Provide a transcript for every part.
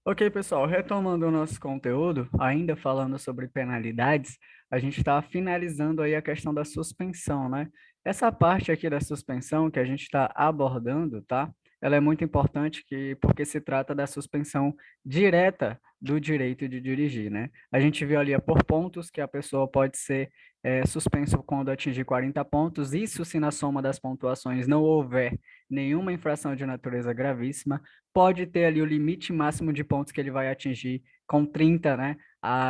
Ok, pessoal, retomando o nosso conteúdo, ainda falando sobre penalidades, a gente está finalizando aí a questão da suspensão, né? Essa parte aqui da suspensão que a gente está abordando, tá? Ela é muito importante porque se trata da suspensão direta do direito de dirigir, né? A gente viu ali por pontos que a pessoa pode ser suspenso quando atingir 40 pontos, isso se na soma das pontuações não houver nenhuma infração de natureza gravíssima, pode ter ali o limite máximo de pontos que ele vai atingir com 30, né?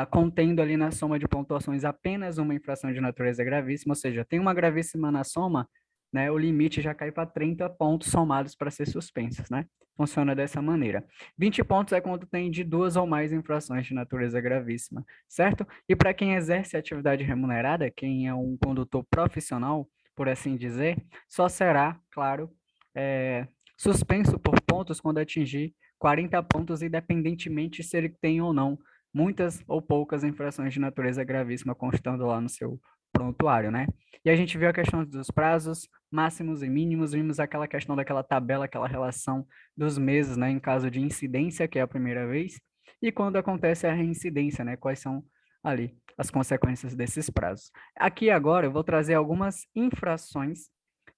Contendo ali na soma de pontuações apenas uma infração de natureza gravíssima, ou seja, tem uma gravíssima na soma, né? O limite já cai para 30 pontos somados para ser suspensos, né? Funciona dessa maneira. 20 pontos é quando tem de duas ou mais infrações de natureza gravíssima, certo? E para quem exerce atividade remunerada, quem é um condutor profissional, por assim dizer, só será, claro, é, suspenso por pontos quando atingir 40 pontos, independentemente se ele tem ou não muitas ou poucas infrações de natureza gravíssima constando lá no seu prontuário, né? E a gente viu a questão dos prazos máximos e mínimos, vimos aquela questão daquela tabela, aquela relação dos meses, né, em caso de incidência, que é a primeira vez, e quando acontece a reincidência, né, quais são ali as consequências desses prazos. Aqui agora eu vou trazer algumas infrações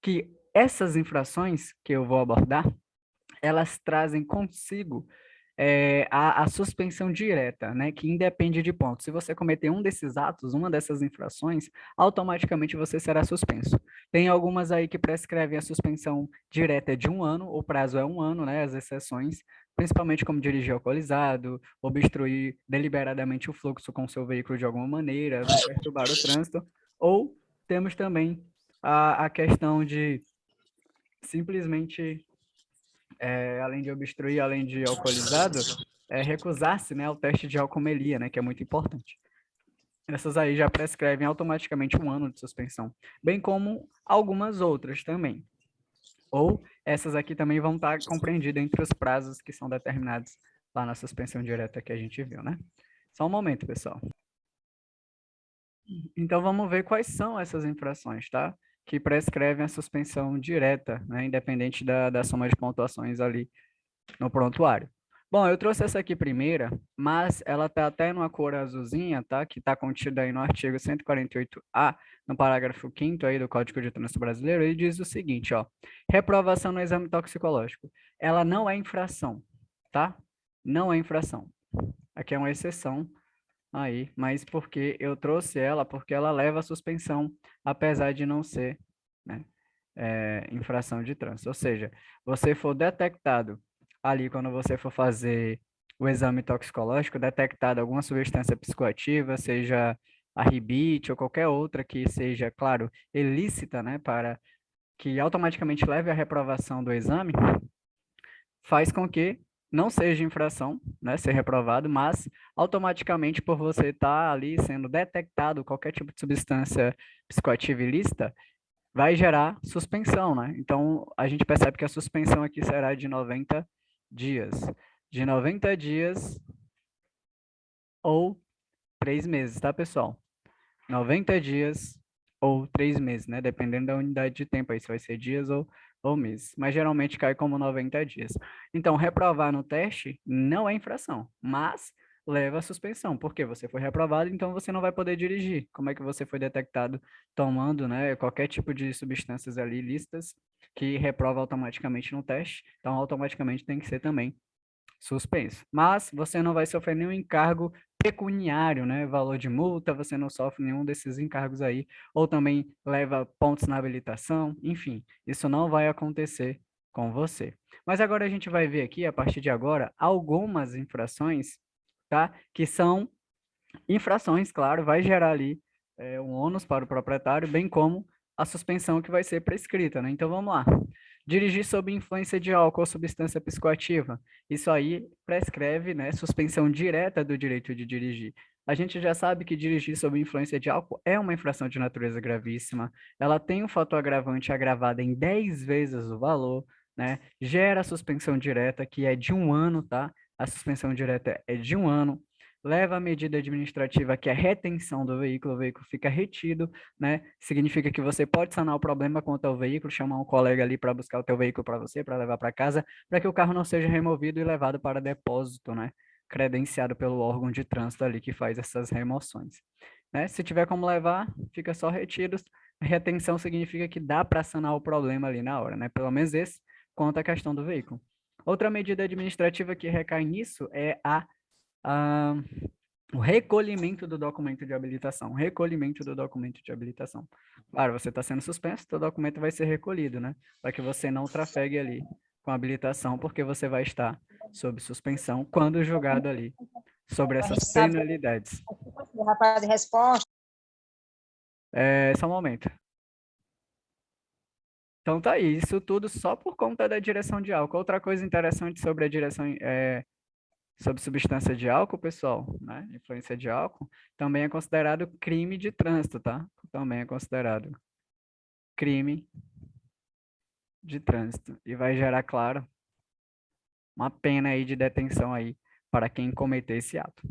que essas infrações que eu vou abordar, elas trazem consigo a suspensão direta, né, que independe de pontos. Se você cometer um desses atos, uma dessas infrações, automaticamente você será suspenso. Tem algumas aí que prescrevem a suspensão direta de 1 ano, o prazo é 1 ano, né, as exceções, principalmente como dirigir alcoolizado, obstruir deliberadamente o fluxo com seu veículo de alguma maneira, perturbar o trânsito, ou temos também a questão de simplesmente além de obstruir, além de alcoolizado, recusar-se, né, ao teste de alcoolemia, né, que é muito importante. Essas aí já prescrevem automaticamente 1 ano de suspensão, bem como algumas outras também. Ou essas aqui também vão estar compreendidas entre os prazos que são determinados lá na suspensão direta que a gente viu, né? Só um momento, pessoal. Então vamos ver quais são essas infrações, tá? Que prescrevem a suspensão direta, né? Independente da soma de pontuações ali no prontuário. Bom, eu trouxe essa aqui primeira, mas ela tá até numa cor azulzinha, tá? Que está contida aí no artigo 148-A, no parágrafo 5º aí do Código de Trânsito Brasileiro, e diz o seguinte, ó: reprovação no exame toxicológico. Ela não é infração, tá? Não é infração. Aqui é uma exceção aí, mas porque eu trouxe ela, porque ela leva a suspensão, apesar de não ser, né, infração de trânsito. Ou seja, você for detectado ali quando você for fazer o exame toxicológico, detectado alguma substância psicoativa, seja a ribite ou qualquer outra que seja, claro, ilícita, né, para que automaticamente leve à reprovação do exame, faz com que não seja infração, né, ser reprovado, mas automaticamente por você estar ali sendo detectado qualquer tipo de substância psicoativa ilícita, vai gerar suspensão, né? Então, a gente percebe que a suspensão aqui será de 90 dias. De 90 dias ou 3 meses, tá, pessoal? 90 dias ou 3 meses, né? Dependendo da unidade de tempo aí, se vai ser dias ou meses. Mas geralmente cai como 90 dias. Então, reprovar no teste não é infração, mas leva à suspensão, porque você foi reprovado, então você não vai poder dirigir. Como é que você foi detectado tomando, né, qualquer tipo de substâncias ali ilícitas que reprova automaticamente no teste? Então, automaticamente tem que ser também suspenso. Mas você não vai sofrer nenhum encargo pecuniário, né? Valor de multa, você não sofre nenhum desses encargos aí, ou também leva pontos na habilitação, enfim, isso não vai acontecer com você. Mas agora a gente vai ver aqui, a partir de agora, algumas infrações, tá? Que são infrações, claro, vai gerar ali um ônus para o proprietário, bem como a suspensão que vai ser prescrita, né? Então vamos lá. Dirigir sob influência de álcool ou substância psicoativa. Isso aí prescreve, né, suspensão direta do direito de dirigir. A gente já sabe que dirigir sob influência de álcool é uma infração de natureza gravíssima. Ela tem um fator agravante agravado em 10 vezes o valor, né? Gera suspensão direta, que é de 1 ano, tá? A suspensão direta é de 1 ano. leva a medida administrativa, que é a retenção do veículo, o veículo fica retido, né? Significa que você pode sanar o problema quanto ao veículo, chamar um colega ali para buscar o teu veículo para você, para levar para casa, para que o carro não seja removido e levado para depósito, né? Credenciado pelo órgão de trânsito ali que faz essas remoções. Né? Se tiver como levar, fica só retido. Retenção significa que dá para sanar o problema ali na hora, né? Pelo menos esse, quanto à questão do veículo. Outra medida administrativa que recai nisso é a o recolhimento do documento de habilitação. Recolhimento do documento de habilitação. Claro, você está sendo suspenso, seu documento vai ser recolhido, né? Para que você não trafegue ali com a habilitação, porque você vai estar sob suspensão quando julgado ali sobre A essas gente sabe penalidades. o rapaz de resposta. Só um momento. Então tá aí, isso tudo só por conta da direção de álcool. Outra coisa interessante sobre a direção, sobre substância de álcool, pessoal, né? Influência de álcool, também é considerado crime de trânsito, tá? Também é considerado crime de trânsito. E vai gerar, claro, uma pena aí de detenção aí para quem cometer esse ato.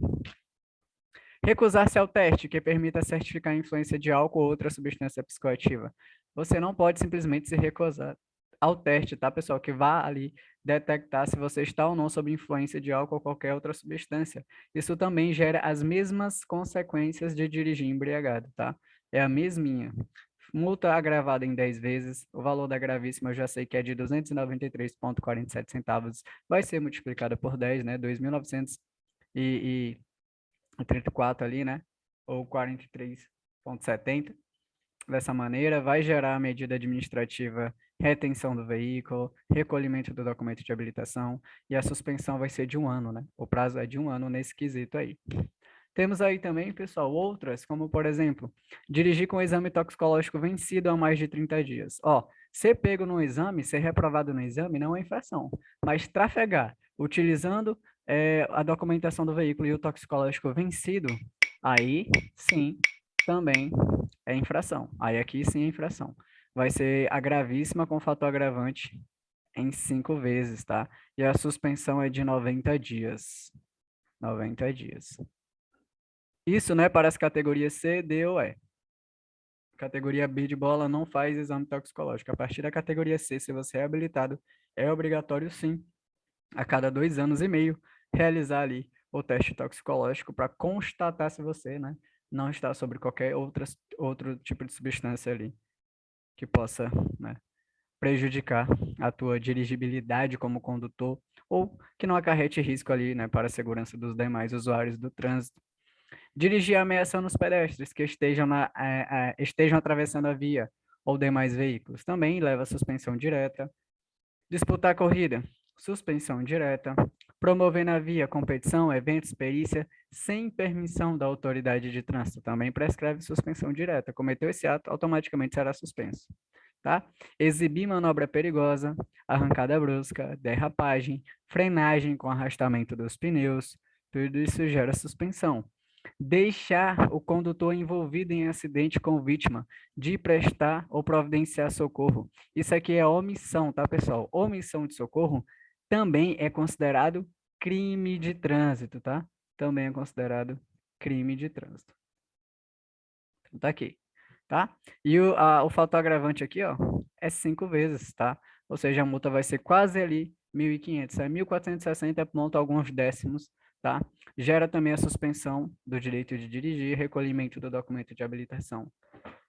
Recusar-se ao teste que permita certificar a influência de álcool ou outra substância psicoativa. Você não pode simplesmente se recusar ao teste, tá, pessoal? Que vá ali detectar se você está ou não sob influência de álcool ou qualquer outra substância. Isso também gera as mesmas consequências de dirigir embriagado, tá? É a mesminha. Multa agravada em 10 vezes, o valor da gravíssima eu já sei que é de 293,47 centavos, vai ser multiplicada por 10, né? 2.934 ali, né? Ou 43,70. Dessa maneira, vai gerar a medida administrativa retenção do veículo, recolhimento do documento de habilitação e a suspensão vai ser de 1 ano, né? O prazo é de 1 ano nesse quesito aí. Temos aí também, pessoal, outras, como por exemplo, dirigir com exame toxicológico vencido há mais de 30 dias. Ó, ser pego no exame, ser reprovado no exame não é infração, mas trafegar utilizando a documentação do veículo e o toxicológico vencido, aí sim, também é infração. Aí aqui sim é infração. Vai ser a gravíssima com fator agravante em 5 vezes, tá? E a suspensão é de 90 dias. 90 dias. Isso, né, para as categorias C, D ou E. Categoria B de bola não faz exame toxicológico. A partir da categoria C, se você é habilitado, é obrigatório sim, a cada 2 anos e meio, realizar ali o teste toxicológico para constatar se você, né, não está sobre qualquer outro tipo de substância ali que possa, né, prejudicar a tua dirigibilidade como condutor ou que não acarrete risco ali, né, para a segurança dos demais usuários do trânsito. Dirigir ameaçando os pedestres que estejam atravessando a via ou demais veículos. Também leva a suspensão direta. Disputar corrida, suspensão direta. Promover na via competição, eventos, perícia, sem permissão da autoridade de trânsito. Também prescreve suspensão direta. Cometeu esse ato, automaticamente será suspenso. Tá? Exibir manobra perigosa, arrancada brusca, derrapagem, frenagem com arrastamento dos pneus, tudo isso gera suspensão. Deixar o condutor envolvido em acidente com vítima de prestar ou providenciar socorro. Isso aqui é omissão, tá, pessoal? Omissão de socorro também é considerado crime de trânsito, tá? Também é considerado crime de trânsito. Então, tá aqui, tá? E o fator agravante aqui, ó, é 5 vezes, tá? Ou seja, a multa vai ser quase ali 1.500, é 1.460 ponto alguns décimos, tá? Gera também a suspensão do direito de dirigir, recolhimento do documento de habilitação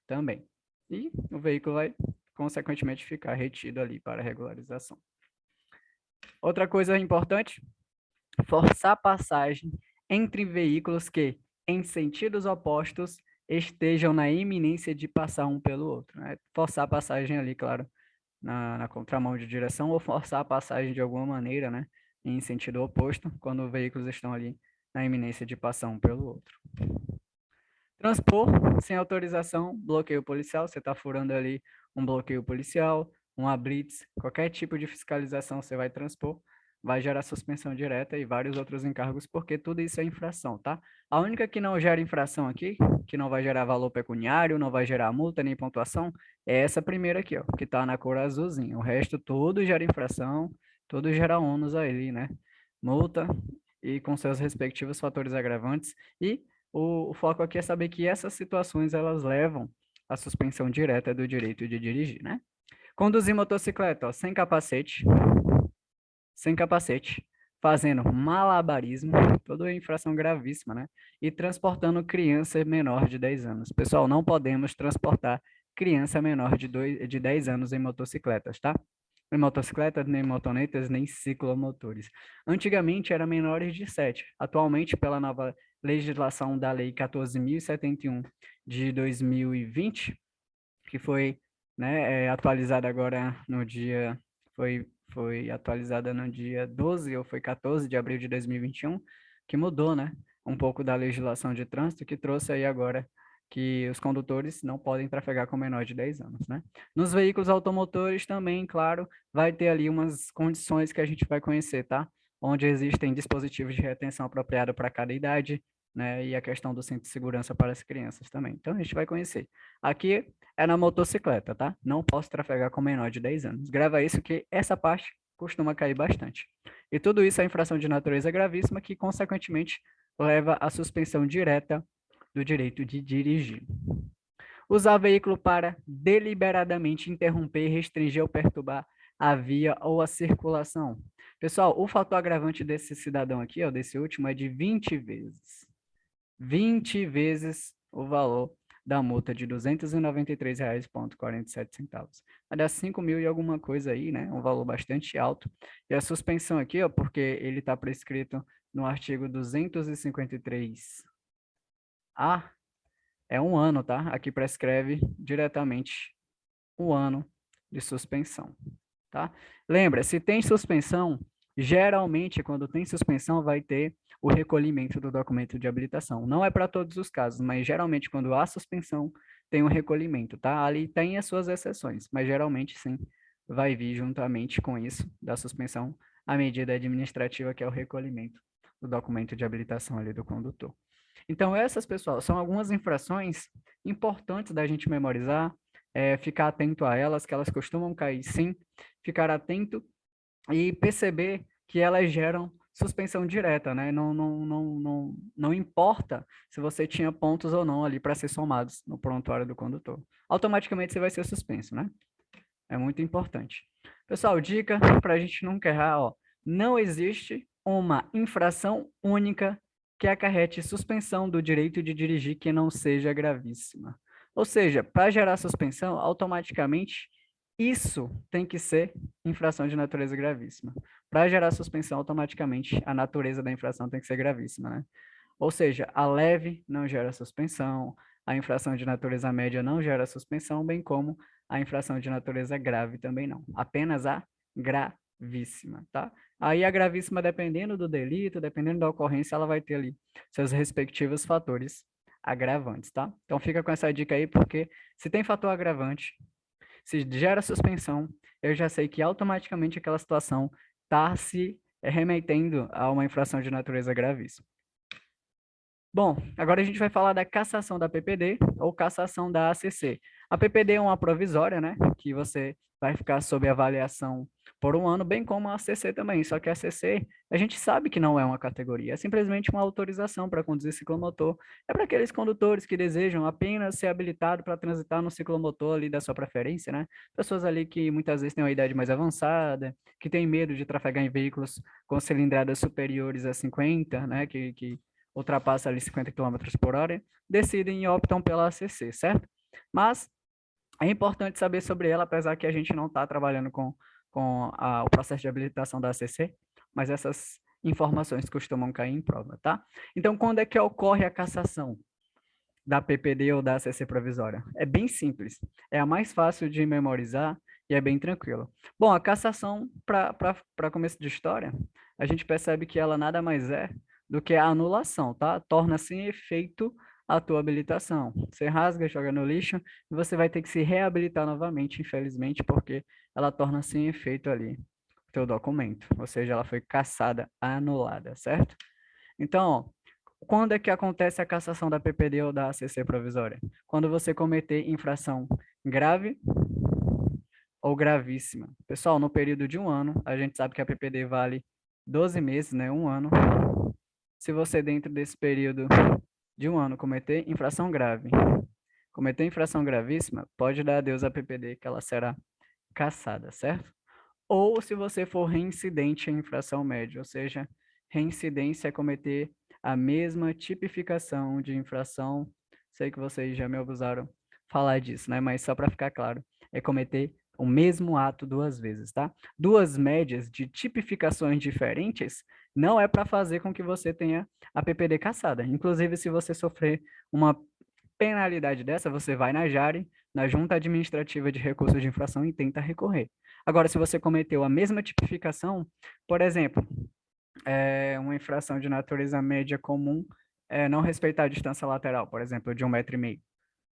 também. E o veículo vai, consequentemente, ficar retido ali para regularização. Outra coisa importante, forçar passagem entre veículos que, em sentidos opostos, estejam na iminência de passar um pelo outro. Né? Forçar a passagem ali, claro, na contramão de direção ou forçar a passagem de alguma maneira, né, em sentido oposto, quando os veículos estão ali na iminência de passar um pelo outro. Transpor sem autorização, bloqueio policial, você está furando ali um bloqueio policial, uma blitz, qualquer tipo de fiscalização você vai transpor, vai gerar suspensão direta e vários outros encargos, porque tudo isso é infração, tá? A única que não gera infração aqui, que não vai gerar valor pecuniário, não vai gerar multa nem pontuação, é essa primeira aqui, ó, que está na cor azulzinha. O resto tudo gera infração, tudo gera ônus ali, né? Multa e com seus respectivos fatores agravantes. E o foco aqui é saber que essas situações, elas levam à suspensão direta do direito de dirigir, né? Conduzir motocicleta, ó, sem capacete, fazendo malabarismo, toda infração gravíssima, né? E transportando criança menor de 10 anos. Pessoal, não podemos transportar criança menor de 10 anos em motocicletas, tá? Nem motocicletas, nem motonetas, nem ciclomotores. Antigamente era menores de 7. Atualmente, pela nova legislação da Lei 14.071 de 2020, que foi, né, atualizada agora no dia, foi atualizada no dia 12 ou foi 14 de abril de 2021, que mudou, né, um pouco da legislação de trânsito, que trouxe aí agora que os condutores não podem trafegar com menor de 10 anos, né? Nos veículos automotores também, claro, vai ter ali umas condições que a gente vai conhecer, tá? Onde existem dispositivos de retenção apropriado para cada idade, né? E a questão do cinto de segurança para as crianças também. Então, a gente vai conhecer. Aqui é na motocicleta, tá? Não posso trafegar com menor de 10 anos. Grava isso que essa parte costuma cair bastante. E tudo isso é infração de natureza gravíssima que, consequentemente, leva à suspensão direta do direito de dirigir. Usar veículo para deliberadamente interromper, restringir ou perturbar a via ou a circulação. Pessoal, o fator agravante desse cidadão aqui, ó, desse último, é de 20 vezes. 20 vezes o valor da multa de R$ 293,47. Vai dar 5 mil e alguma coisa aí, né? Um valor bastante alto. E a suspensão aqui, ó, porque ele está prescrito no artigo 253A, é 1 ano, tá? Aqui prescreve diretamente 1 ano de suspensão, tá? Lembra, se tem suspensão, geralmente quando tem suspensão vai ter o recolhimento do documento de habilitação. Não é para todos os casos, mas geralmente quando há suspensão tem um recolhimento, tá? Ali tem as suas exceções, mas geralmente sim, vai vir juntamente com isso da suspensão a medida administrativa que é o recolhimento do documento de habilitação ali do condutor. Então, essas, pessoal, são algumas infrações importantes da gente memorizar, ficar atento a elas, que elas costumam cair sim, ficar atento e perceber que elas geram suspensão direta, né? Não importa se você tinha pontos ou não ali para ser somados no prontuário do condutor. Automaticamente você vai ser suspenso, né? É muito importante. Pessoal, dica para a gente nunca errar, ó, não existe uma infração única que acarrete suspensão do direito de dirigir que não seja gravíssima. Ou seja, para gerar suspensão, automaticamente isso tem que ser infração de natureza gravíssima. Para gerar suspensão, automaticamente a natureza da infração tem que ser gravíssima, né? Ou seja, a leve não gera suspensão, a infração de natureza média não gera suspensão, bem como a infração de natureza grave também não. Apenas a gravíssima, tá? Aí a gravíssima, dependendo do delito, dependendo da ocorrência, ela vai ter ali seus respectivos fatores agravantes, tá? Então fica com essa dica aí, porque se tem fator agravante, se gera suspensão, eu já sei que automaticamente aquela situação está se remetendo a uma infração de natureza gravíssima. Bom, agora a gente vai falar da cassação da PPD ou cassação da ACC. A PPD é uma provisória, né, que você vai ficar sob avaliação por 1 ano, bem como a ACC também, só que a ACC, a gente sabe que não é uma categoria, é simplesmente uma autorização para conduzir ciclomotor. É para aqueles condutores que desejam apenas ser habilitado para transitar no ciclomotor ali da sua preferência, né? Pessoas ali que muitas vezes têm uma idade mais avançada, que têm medo de trafegar em veículos com cilindradas superiores a 50, né, que ultrapassa ali 50 km por hora, decidem e optam pela ACC, certo? Mas é importante saber sobre ela, apesar que a gente não está trabalhando com o processo de habilitação da ACC, mas essas informações costumam cair em prova, tá? Então, quando é que ocorre a cassação da PPD ou da ACC provisória? É bem simples, é a mais fácil de memorizar e é bem tranquilo. Bom, a cassação, para começo de história, a gente percebe que ela nada mais é do que a anulação, tá? Torna sem efeito a tua habilitação. Você rasga, joga no lixo e você vai ter que se reabilitar novamente, infelizmente, porque ela torna sem efeito ali o teu documento, ou seja, ela foi cassada, anulada, certo? Então, quando é que acontece a cassação da PPD ou da ACC provisória? Quando você cometer infração grave ou gravíssima. Pessoal, no período de 1 ano, a gente sabe que a PPD vale 12 meses, né, um ano, se você dentro desse período de um ano cometer infração grave, cometer infração gravíssima, pode dar adeus à PPD que ela será cassada, certo? Ou se você for reincidente em infração média, ou seja, reincidência é cometer a mesma tipificação de infração. Sei que vocês já me abusaram falar disso, né? Mas só para ficar claro, é cometer o mesmo ato duas vezes, tá? Duas médias de tipificações diferentes não é para fazer com que você tenha a PPD cassada. Inclusive, se você sofrer uma penalidade dessa, você vai na JARE, na Junta Administrativa de Recursos de Infração, e tenta recorrer. Agora, se você cometeu a mesma tipificação, por exemplo, uma infração de natureza média comum, não respeitar a distância lateral, por exemplo, de 1,5 m,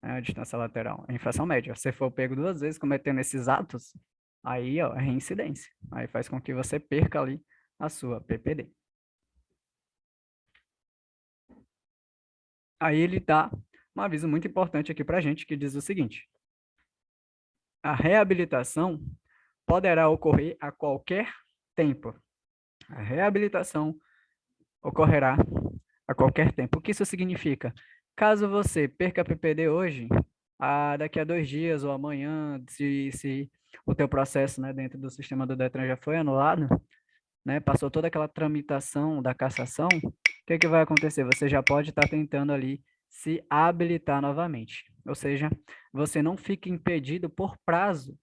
a distância lateral, a infração média. Se for pego duas vezes cometendo esses atos, aí ó, é reincidência. Aí faz com que você perca ali a sua PPD. Aí ele dá um aviso muito importante aqui para a gente, que diz o seguinte: a reabilitação poderá ocorrer a qualquer tempo. A reabilitação ocorrerá a qualquer tempo. O que isso significa? Caso você perca a PPD hoje, daqui a 2 dias ou amanhã, se o teu processo, né, dentro do sistema do Detran já foi anulado, né, passou toda aquela tramitação da cassação, o que vai acontecer? Você já pode estar tentando ali se habilitar novamente. Ou seja, você não fica impedido por prazo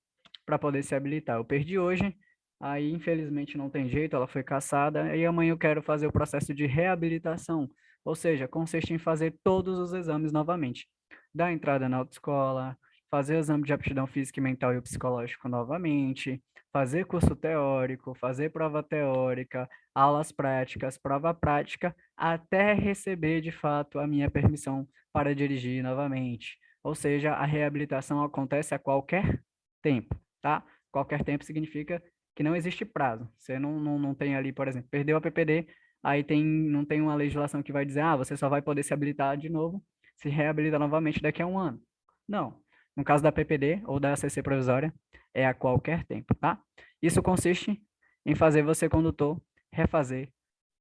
para poder se habilitar. Eu perdi hoje, aí infelizmente não tem jeito, ela foi cassada, e amanhã eu quero fazer o processo de reabilitação, ou seja, consiste em fazer todos os exames novamente. Dar entrada na autoescola, fazer o exame de aptidão física, mental e psicológico novamente, fazer curso teórico, fazer prova teórica, aulas práticas, prova prática, até receber de fato a minha permissão para dirigir novamente. Ou seja, a reabilitação acontece a qualquer tempo, tá? Qualquer tempo significa que não existe prazo. Você não tem ali, por exemplo, perdeu a PPD, aí não tem uma legislação que vai dizer, você só vai poder se habilitar de novo, se reabilitar novamente daqui a um ano. Não. No caso da PPD ou da ACC provisória, é a qualquer tempo, tá? Isso consiste em fazer você, condutor, refazer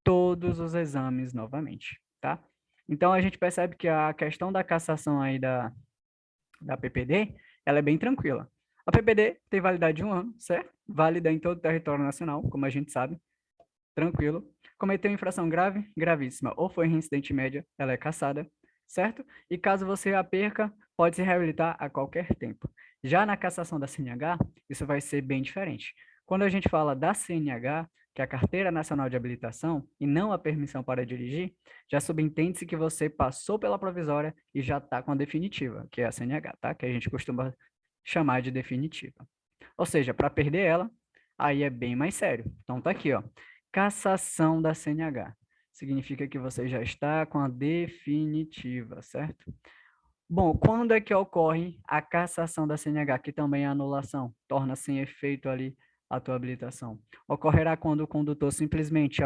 todos os exames novamente, tá? Então, a gente percebe que a questão da cassação aí da PPD, ela é bem tranquila. A PPD tem validade de um ano, certo? Válida em todo o território nacional, como a gente sabe, tranquilo. Cometeu infração grave, gravíssima, ou foi reincidente média, ela é cassada, certo? E caso você a perca, pode se reabilitar a qualquer tempo. Já na cassação da CNH, isso vai ser bem diferente. Quando a gente fala da CNH, que é a Carteira Nacional de Habilitação, e não a permissão para dirigir, já subentende-se que você passou pela provisória e já está com a definitiva, que é a CNH, tá? Que a gente costuma chamar de definitiva. Ou seja, para perder ela, aí é bem mais sério. Então tá aqui, ó. Cassação da CNH. Significa que você já está com a definitiva, certo? Bom, quando é que ocorre a cassação da CNH, que também é anulação, torna sem efeito ali a tua habilitação? Ocorrerá quando o condutor simplesmente,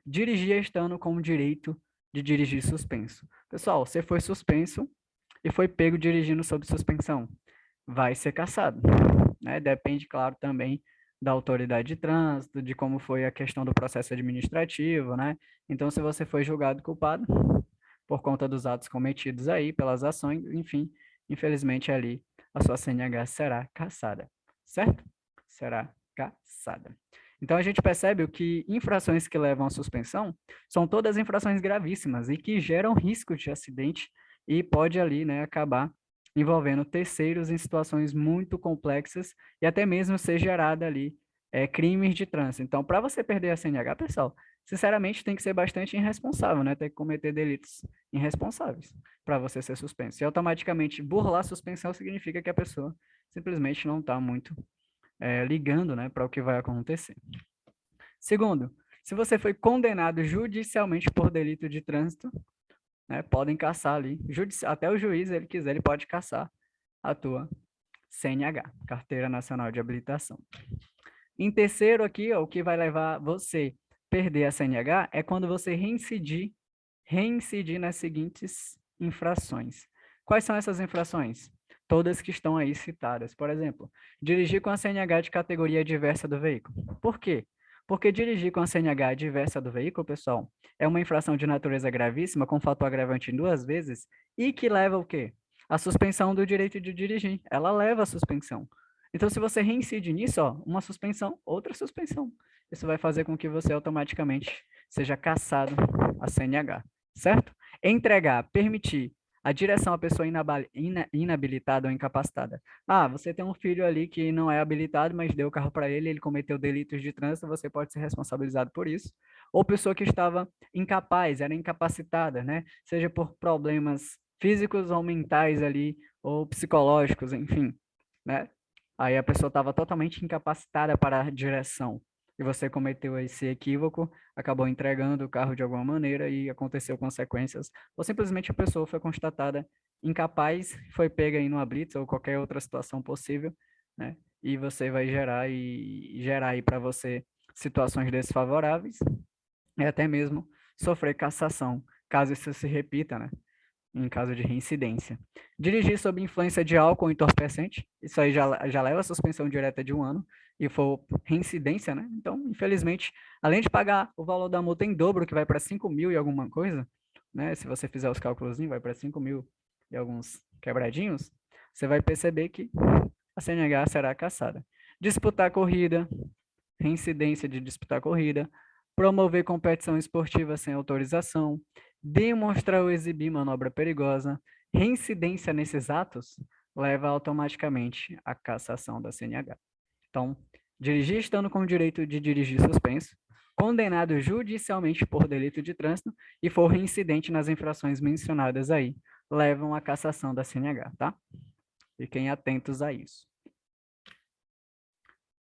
dirigir estando com o direito de dirigir suspenso. Pessoal, você foi suspenso e foi pego dirigindo sob suspensão, vai ser cassado, né? Depende, claro, também da autoridade de trânsito, de como foi a questão do processo administrativo, né? Então, se você foi julgado culpado por conta dos atos cometidos aí, pelas ações, enfim, infelizmente ali a sua CNH será cassada, certo? Será cassada. Então, a gente percebe que infrações que levam à suspensão são todas infrações gravíssimas e que geram risco de acidente e pode ali, né, acabar envolvendo terceiros em situações muito complexas e até mesmo ser gerada ali crimes de trânsito. Então, para você perder a CNH, pessoal, sinceramente tem que ser bastante irresponsável, né? Tem que cometer delitos irresponsáveis para você ser suspenso. E automaticamente burlar a suspensão significa que a pessoa simplesmente não está muito ligando, né, para o que vai acontecer. Segundo, se você foi condenado judicialmente por delito de trânsito, né, podem caçar ali, até o juiz, ele quiser, ele pode caçar a tua CNH, Carteira Nacional de Habilitação. Em terceiro aqui, ó, o que vai levar você perder a CNH é quando você reincidir nas seguintes infrações. Quais são essas infrações? Todas que estão aí citadas. Por exemplo, dirigir com a CNH de categoria diversa do veículo. Por quê? Porque dirigir com a CNH adversa do veículo, pessoal, é uma infração de natureza gravíssima, com fator agravante em 2 vezes, e que leva o quê? A suspensão do direito de dirigir. Ela leva a suspensão. Então, se você reincide nisso, ó, uma suspensão, outra suspensão. Isso vai fazer com que você automaticamente seja cassado a CNH, certo? Entregar, permitir a direção à pessoa inabilitada ou incapacitada. Ah, você tem um filho ali que não é habilitado, mas deu o carro para ele, ele cometeu delitos de trânsito, você pode ser responsabilizado por isso. Ou pessoa que estava incapaz, era incapacitada, né? Seja por problemas físicos ou mentais ali, ou psicológicos, enfim, né? Aí a pessoa estava totalmente incapacitada para a direção. E você cometeu esse equívoco, acabou entregando o carro de alguma maneira e aconteceu consequências. Ou simplesmente a pessoa foi constatada incapaz, foi pega aí numa blitz ou qualquer outra situação possível, né? E você vai gerar aí para você situações desfavoráveis e até mesmo sofrer cassação, caso isso se repita, né? Em caso de reincidência. Dirigir sob influência de álcool entorpecente, isso aí já leva a suspensão direta de 1 ano, e for reincidência, né? Então, infelizmente, além de pagar o valor da multa em dobro, que vai para 5 mil e alguma coisa, né? Se você fizer os cálculos, vai para 5 mil e alguns quebradinhos, você vai perceber que a CNH será cassada. Disputar corrida, reincidência de disputar corrida, promover competição esportiva sem autorização, demonstrar ou exibir manobra perigosa, reincidência nesses atos leva automaticamente à cassação da CNH. Então, dirigir estando com o direito de dirigir suspenso, condenado judicialmente por delito de trânsito e for reincidente nas infrações mencionadas aí, levam à cassação da CNH, tá? Fiquem atentos a isso.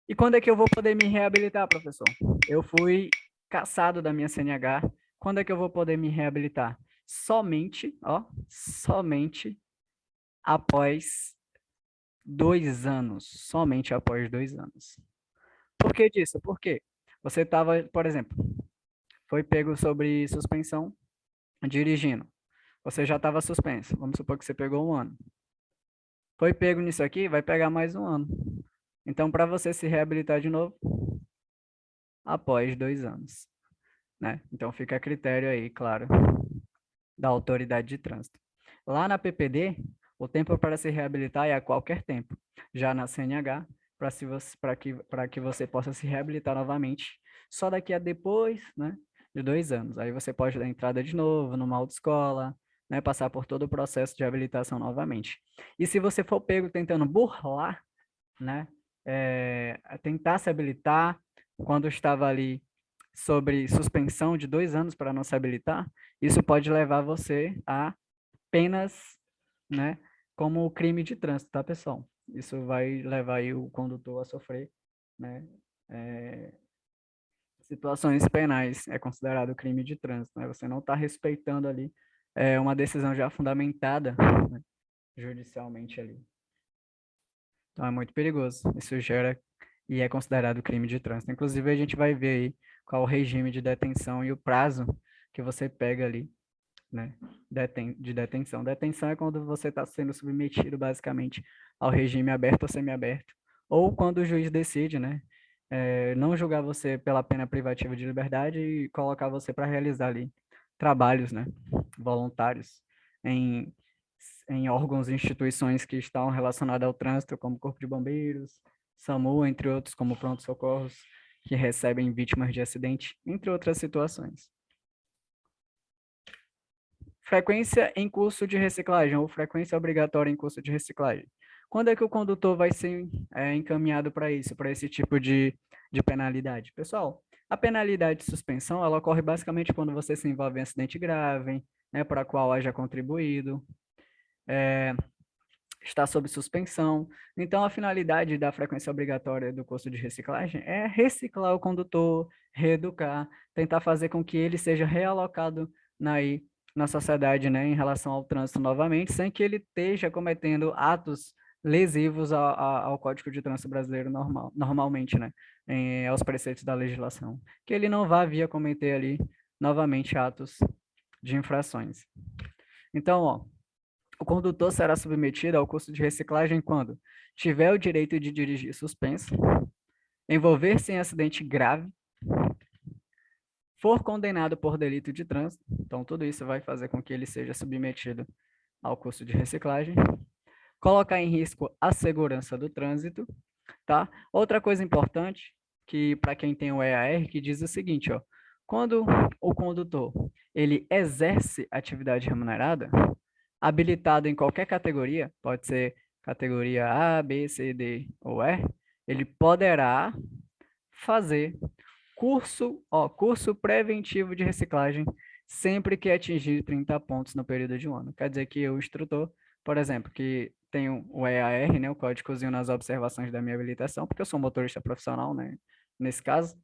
E quando é que eu vou poder me reabilitar, professor? Eu fui cassado da minha CNH. Quando é que eu vou poder me reabilitar? Somente após 2 anos. Somente após 2 anos. Por que disso? Por quê? Você estava, por exemplo, foi pego sobre suspensão dirigindo. Você já estava suspenso. Vamos supor que você pegou 1 ano. Foi pego nisso aqui, vai pegar mais 1 ano. Então, para você se reabilitar de novo, após 2 anos, né? Então, fica a critério aí, claro, da autoridade de trânsito. Lá na PPD, o tempo para se reabilitar é a qualquer tempo. Já na CNH, para que você possa se reabilitar novamente, só daqui a depois, né, de 2 anos. Aí você pode dar entrada de novo numa autoescola, né, passar por todo o processo de habilitação novamente. E se você for pego tentando burlar, né, tentar se habilitar quando estava ali sobre suspensão de 2 anos para não se habilitar, isso pode levar você a penas, né, como crime de trânsito, tá, pessoal? Isso vai levar aí o condutor a sofrer, né, situações penais, é considerado crime de trânsito, né? Você não está respeitando ali uma decisão já fundamentada, né, judicialmente ali. Então é muito perigoso. Isso gera e é considerado crime de trânsito. Inclusive, a gente vai ver aí qual o regime de detenção e o prazo que você pega ali, né, de detenção. Detenção é quando você está sendo submetido, basicamente, ao regime aberto ou semiaberto, ou quando o juiz decide, né, não julgar você pela pena privativa de liberdade e colocar você para realizar ali trabalhos, né, voluntários em órgãos e instituições que estão relacionadas ao trânsito, como Corpo de Bombeiros, SAMU, entre outros, como pronto-socorros, que recebem vítimas de acidente, entre outras situações. Frequência em curso de reciclagem, ou frequência obrigatória em curso de reciclagem. Quando é que o condutor vai ser encaminhado para isso, para esse tipo de penalidade? Pessoal, a penalidade de suspensão, ela ocorre basicamente quando você se envolve em acidente grave, né, para a qual haja contribuído, está sob suspensão. Então, a finalidade da frequência obrigatória do curso de reciclagem é reciclar o condutor, reeducar, tentar fazer com que ele seja realocado na sociedade, né, em relação ao trânsito novamente, sem que ele esteja cometendo atos lesivos ao Código de Trânsito Brasileiro normalmente, né, aos preceitos da legislação. Que ele não vá vir a cometer ali novamente atos de infrações. Então, ó, o condutor será submetido ao curso de reciclagem quando tiver o direito de dirigir suspenso, envolver-se em acidente grave, for condenado por delito de trânsito, então tudo isso vai fazer com que ele seja submetido ao curso de reciclagem, colocar em risco a segurança do trânsito, tá? Outra coisa importante, que para quem tem o EAR, que diz o seguinte, ó, quando o condutor ele exerce atividade remunerada, habilitado em qualquer categoria, pode ser categoria A, B, C, D ou E, ele poderá fazer curso preventivo de reciclagem sempre que atingir 30 pontos no período de um ano. Quer dizer que o instrutor, por exemplo, que tem o EAR, né, o códigozinho nas observações da minha habilitação, porque eu sou motorista profissional, né, nesse caso,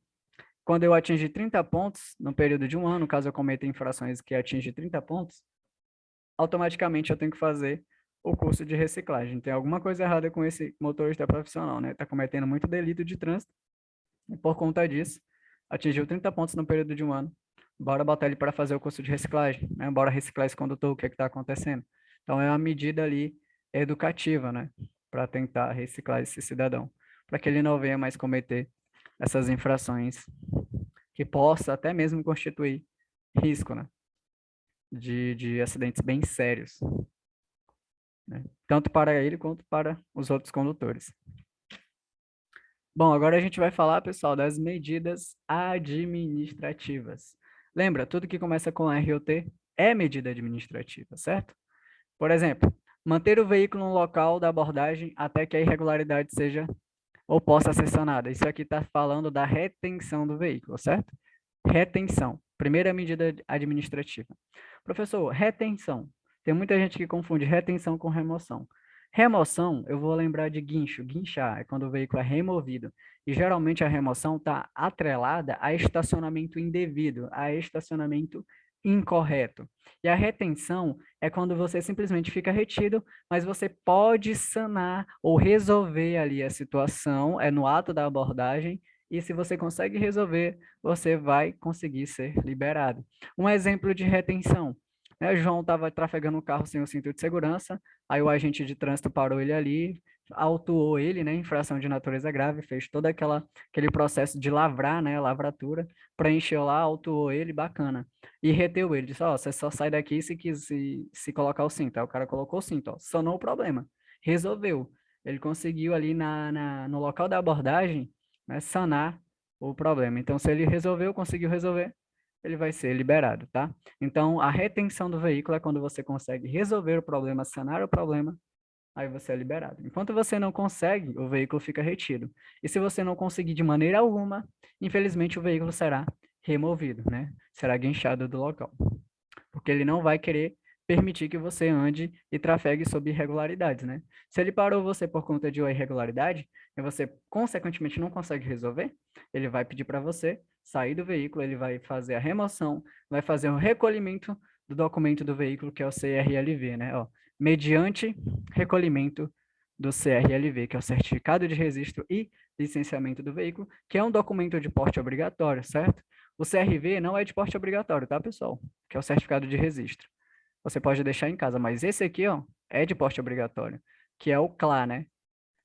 quando eu atingir 30 pontos no período de um ano, caso eu cometa infrações que atingem 30 pontos, automaticamente eu tenho que fazer o curso de reciclagem. Tem alguma coisa errada com esse motorista profissional, né? Está cometendo muito delito de trânsito e por conta disso, atingiu 30 pontos no período de um ano. Bora botar ele para fazer o curso de reciclagem, né? Bora reciclar esse condutor, o que é que está acontecendo? Então, é uma medida ali educativa, né? Para tentar reciclar esse cidadão, para que ele não venha mais cometer essas infrações que possa até mesmo constituir risco, né? De acidentes bem sérios, né? Tanto para ele quanto para os outros condutores. Bom, agora a gente vai falar, pessoal, das medidas administrativas. Lembra, tudo que começa com R ou T é medida administrativa, certo? Por exemplo, manter o veículo no local da abordagem até que a irregularidade seja ou possa ser sanada. Isso aqui está falando da retenção do veículo, certo? Retenção, primeira medida administrativa. Professor, retenção. Tem muita gente que confunde retenção com remoção. Remoção, eu vou lembrar de guincho. Guinchar é quando o veículo é removido. E geralmente a remoção está atrelada a estacionamento indevido, a estacionamento incorreto. E a retenção é quando você simplesmente fica retido, mas você pode sanar ou resolver ali a situação, é no ato da abordagem, e se você consegue resolver, você vai conseguir ser liberado. Um exemplo de retenção, né? O João estava trafegando o carro sem o cinto de segurança, aí o agente de trânsito parou ele ali, autuou ele, né, infração de natureza grave, fez todo aquele processo de lavrar, né, lavratura, preencheu lá, autuou ele, bacana, e reteu ele, disse, ó, você só sai daqui se colocar o cinto. Aí o cara colocou o cinto, ó, sanou o problema, resolveu. Ele conseguiu ali no local da abordagem, né, sanar o problema. Então, se ele conseguiu resolver, ele vai ser liberado, tá? Então, a retenção do veículo é quando você consegue resolver o problema, sanar o problema, aí você é liberado. Enquanto você não consegue, o veículo fica retido. E se você não conseguir de maneira alguma, infelizmente o veículo será removido, né? Será guinchado do local. Porque ele não vai querer permitir que você ande e trafegue sob irregularidades, né? Se ele parou você por conta de uma irregularidade e você consequentemente não consegue resolver, ele vai pedir para você sair do veículo, ele vai fazer a remoção, vai fazer o recolhimento do documento do veículo, que é o CRLV, né? Ó, mediante recolhimento do CRLV, que é o Certificado de Registro e Licenciamento do Veículo, que é um documento de porte obrigatório, certo? O CRV não é de porte obrigatório, tá, pessoal? Que é o Certificado de Registro. Você pode deixar em casa, mas esse aqui, ó, é de porte obrigatório, que é o CLA, né?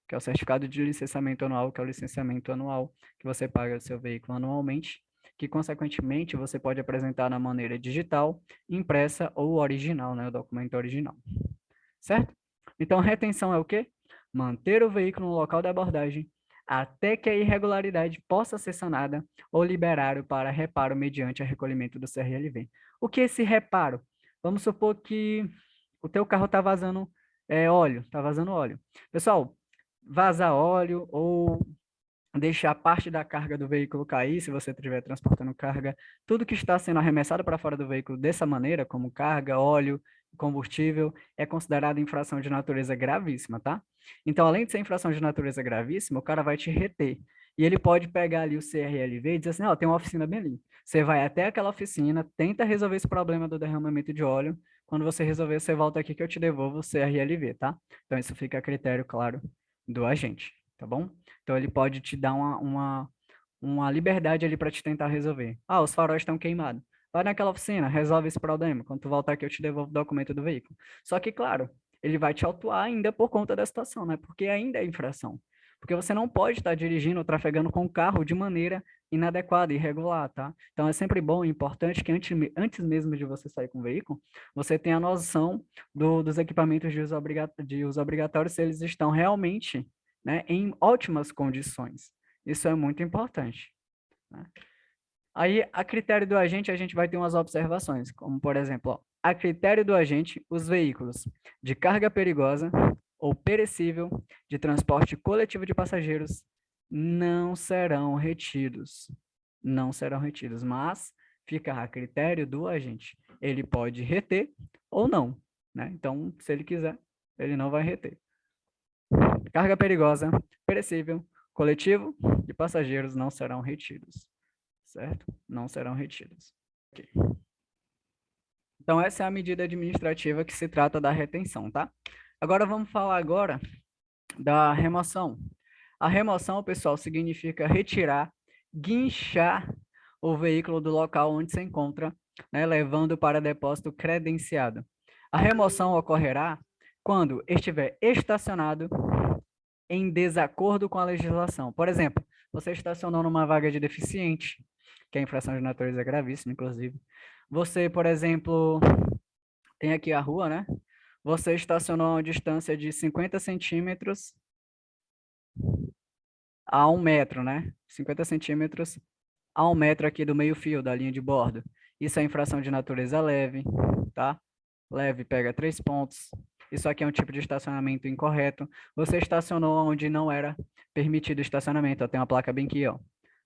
Que é o Certificado de Licenciamento Anual, que é o licenciamento anual que você paga do seu veículo anualmente, que, consequentemente, você pode apresentar na maneira digital, impressa ou original, né? O documento original. Certo? Então, retenção é o quê? Manter o veículo no local da abordagem até que a irregularidade possa ser sanada ou liberado para reparo mediante a recolhimento do CRLV. O que é esse reparo? Vamos supor que o teu carro está vazando óleo, está vazando óleo. Pessoal, vazar óleo ou deixar parte da carga do veículo cair, se você estiver transportando carga, tudo que está sendo arremessado para fora do veículo dessa maneira, como carga, óleo, combustível, é considerado infração de natureza gravíssima, tá? Então, além de ser infração de natureza gravíssima, o cara vai te reter. E ele pode pegar ali o CRLV e dizer assim, ó, tem uma oficina bem ali. Você vai até aquela oficina, tenta resolver esse problema do derramamento de óleo. Quando você resolver, você volta aqui que eu te devolvo o CRLV, tá? Então, isso fica a critério, claro, do agente, tá bom? Então, ele pode te dar uma liberdade ali para te tentar resolver. Ah, os faróis estão queimados. Vai naquela oficina, resolve esse problema. Quando tu voltar aqui, eu te devolvo o documento do veículo. Só que, claro, ele vai te autuar ainda por conta da situação, né? Porque ainda é infração. Porque você não pode estar dirigindo ou trafegando com o carro de maneira inadequada e irregular, tá? Então, é sempre bom e importante que antes mesmo de você sair com o veículo, você tenha a noção dos equipamentos de uso obrigatório, se eles estão realmente, né, em ótimas condições. Isso é muito importante, né? Aí, a critério do agente, a gente vai ter umas observações, como, por exemplo, ó, a critério do agente, os veículos de carga perigosa ou perecível de transporte coletivo de passageiros não serão retidos. Não serão retidos, mas fica a critério do agente. Ele pode reter ou não, né? Então, se ele quiser, ele não vai reter. Carga perigosa, perecível, coletivo de passageiros não serão retidos, certo? Não serão retidos. Okay. Então, essa é a medida administrativa que se trata da retenção, tá? Agora, vamos falar agora da remoção. A remoção, pessoal, significa retirar, guinchar o veículo do local onde se encontra, né, levando para depósito credenciado. A remoção ocorrerá quando estiver estacionado em desacordo com a legislação. Por exemplo, você estacionou numa vaga de deficiente, que é infração de natureza gravíssima, inclusive. Você, por exemplo, tem aqui a rua, né? Você estacionou a uma distância de 50 centímetros a 1 metro, né? 50 centímetros a 1 metro aqui do meio-fio, da linha de bordo. Isso é infração de natureza leve, tá? Leve pega 3 pontos. Isso aqui é um tipo de estacionamento incorreto. Você estacionou onde não era permitido estacionamento. Ó, tem uma placa bem aqui, ó.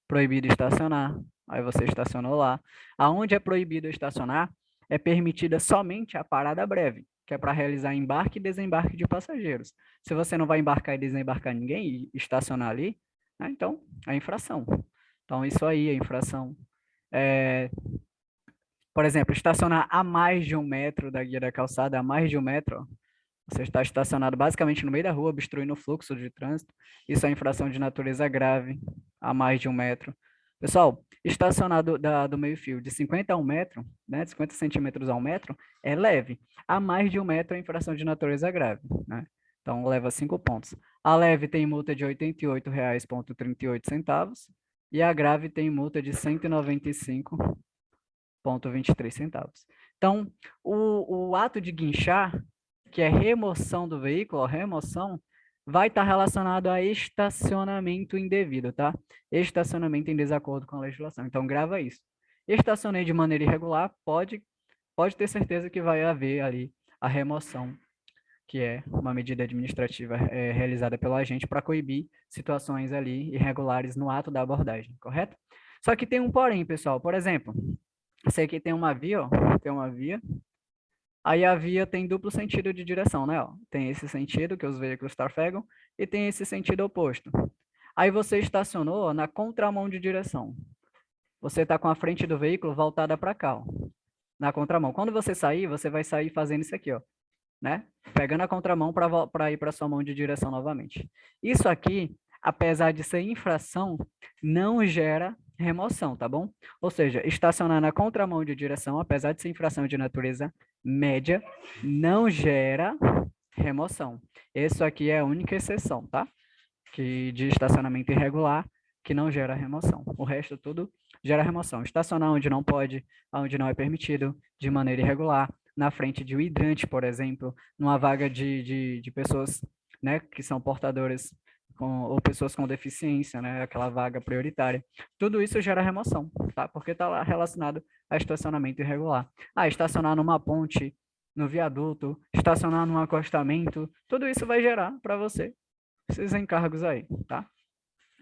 Proibido estacionar. Aí você estacionou lá. Aonde é proibido estacionar, é permitida somente a parada breve, que é para realizar embarque e desembarque de passageiros. Se você não vai embarcar e desembarcar ninguém e estacionar ali, né, então é infração. Então, isso aí é infração. Por exemplo, estacionar a mais de 1 metro da guia da calçada, a mais de 1 metro, ó, você está estacionado basicamente no meio da rua, obstruindo o fluxo de trânsito. Isso é infração de natureza grave, a mais de 1 metro. Pessoal, estacionado do meio-fio de 50 a 1 metro, né, de 50 centímetros a 1 metro, é leve. A mais de 1 metro é infração de natureza grave, né? Então, leva 5 pontos. A leve tem multa de R$ 88,38 e a grave tem multa de R$ 195,23. Então, o ato de guinchar, que é remoção do veículo, remoção, vai estar relacionado a estacionamento indevido, tá? Estacionamento em desacordo com a legislação. Então, grava isso. Estacionei de maneira irregular, pode ter certeza que vai haver ali a remoção, que é uma medida administrativa realizada pelo agente para coibir situações ali irregulares no ato da abordagem, correto? Só que tem um porém, pessoal. Por exemplo, esse aqui tem uma via, ó, tem uma via. Aí a via tem duplo sentido de direção, né? Ó, tem esse sentido que os veículos trafegam e tem esse sentido oposto. Aí você estacionou ó, na contramão de direção. Você está com a frente do veículo voltada para cá, ó, na contramão. Quando você sair, você vai sair fazendo isso aqui, ó, né? Pegando a contramão para ir para sua mão de direção novamente. Isso aqui, apesar de ser infração, não gera remoção, tá bom? Ou seja, estacionar na contramão de direção, apesar de ser infração de natureza média, não gera remoção. Isso aqui é a única exceção, tá? Que de estacionamento irregular, que não gera remoção. O resto tudo gera remoção. Estacionar onde não pode, onde não é permitido, de maneira irregular, na frente de um hidrante, por exemplo, numa vaga de pessoas, né, que são portadoras ou pessoas com deficiência, né, aquela vaga prioritária. Tudo isso gera remoção, tá? Porque está relacionado a estacionamento irregular. Ah, estacionar numa ponte, no viaduto, estacionar num acostamento, tudo isso vai gerar para você esses encargos aí, tá?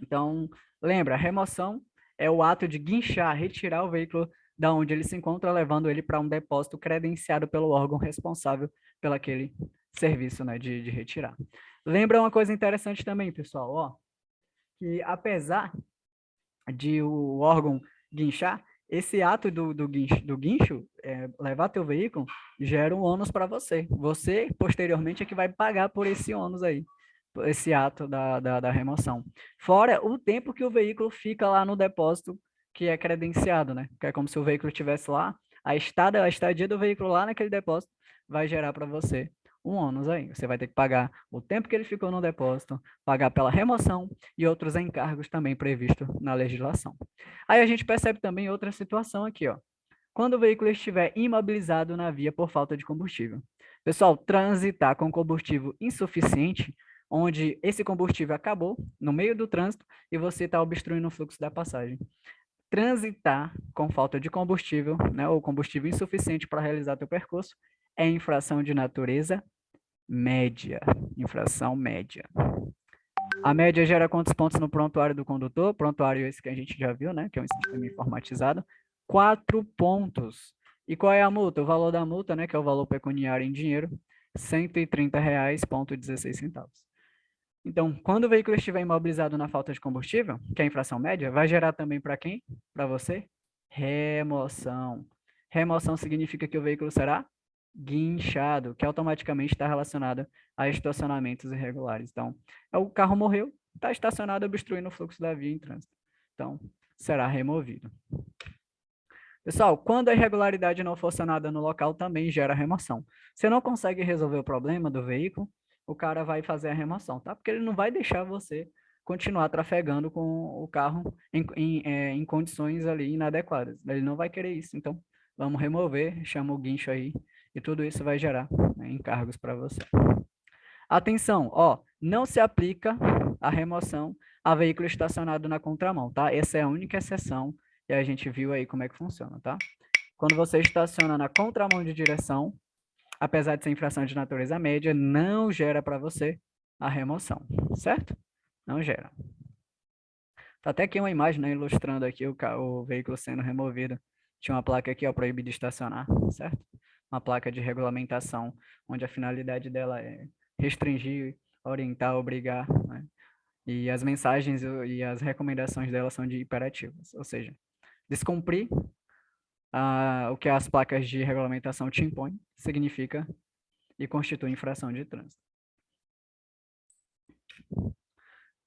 Então, lembra, a remoção é o ato de guinchar, retirar o veículo da onde ele se encontra, levando ele para um depósito credenciado pelo órgão responsável pelo aquele serviço, né, de retirar. Lembra uma coisa interessante também, pessoal, ó, que apesar de o órgão guinchar, esse ato do guincho levar teu veículo, gera um ônus para você. Você, posteriormente, é que vai pagar por esse ônus aí, esse ato da remoção. Fora o tempo que o veículo fica lá no depósito que é credenciado, né? Que é como se o veículo estivesse lá, a estadia do veículo lá naquele depósito vai gerar para você um ônus aí. Você vai ter que pagar o tempo que ele ficou no depósito, pagar pela remoção e outros encargos também previstos na legislação. Aí a gente percebe também outra situação aqui, ó. Quando o veículo estiver imobilizado na via por falta de combustível. Pessoal, transitar com combustível insuficiente, onde esse combustível acabou no meio do trânsito e você está obstruindo o fluxo da passagem. Transitar com falta de combustível, né, ou combustível insuficiente para realizar teu percurso, é infração de natureza média. Infração média. A média gera quantos pontos no prontuário do condutor? Prontuário esse que a gente já viu, né? Que é um sistema informatizado. 4 pontos. E qual é a multa? O valor da multa, né? Que é o valor pecuniário em dinheiro, R$ 130,16. Então, quando o veículo estiver imobilizado na falta de combustível, que é a infração média, vai gerar também para quem? Para você? Remoção. Remoção significa que o veículo será guinchado, que automaticamente está relacionado a estacionamentos irregulares. Então, o carro morreu, está estacionado obstruindo o fluxo da via em trânsito. Então, será removido. Pessoal, quando a irregularidade não for sanada no local, também gera remoção. Você não consegue resolver o problema do veículo, o cara vai fazer a remoção, tá? Porque ele não vai deixar você continuar trafegando com o carro em condições ali inadequadas. Ele não vai querer isso. Então, vamos remover, chama o guincho aí, e tudo isso vai gerar, né, encargos para você. Atenção, ó, não se aplica a remoção a veículo estacionado na contramão, tá? Essa é a única exceção e a gente viu aí como é que funciona, tá? Quando você estaciona na contramão de direção, apesar de ser infração de natureza média, não gera para você a remoção, certo? Não gera. Tá até aqui uma imagem, né, ilustrando aqui o veículo sendo removido. Tinha uma placa aqui, ó, proibido de estacionar, certo? Uma placa de regulamentação, onde a finalidade dela é restringir, orientar, obrigar, né? E as mensagens e as recomendações dela são de imperativos, ou seja, descumprir o que as placas de regulamentação te impõem significa e constitui infração de trânsito.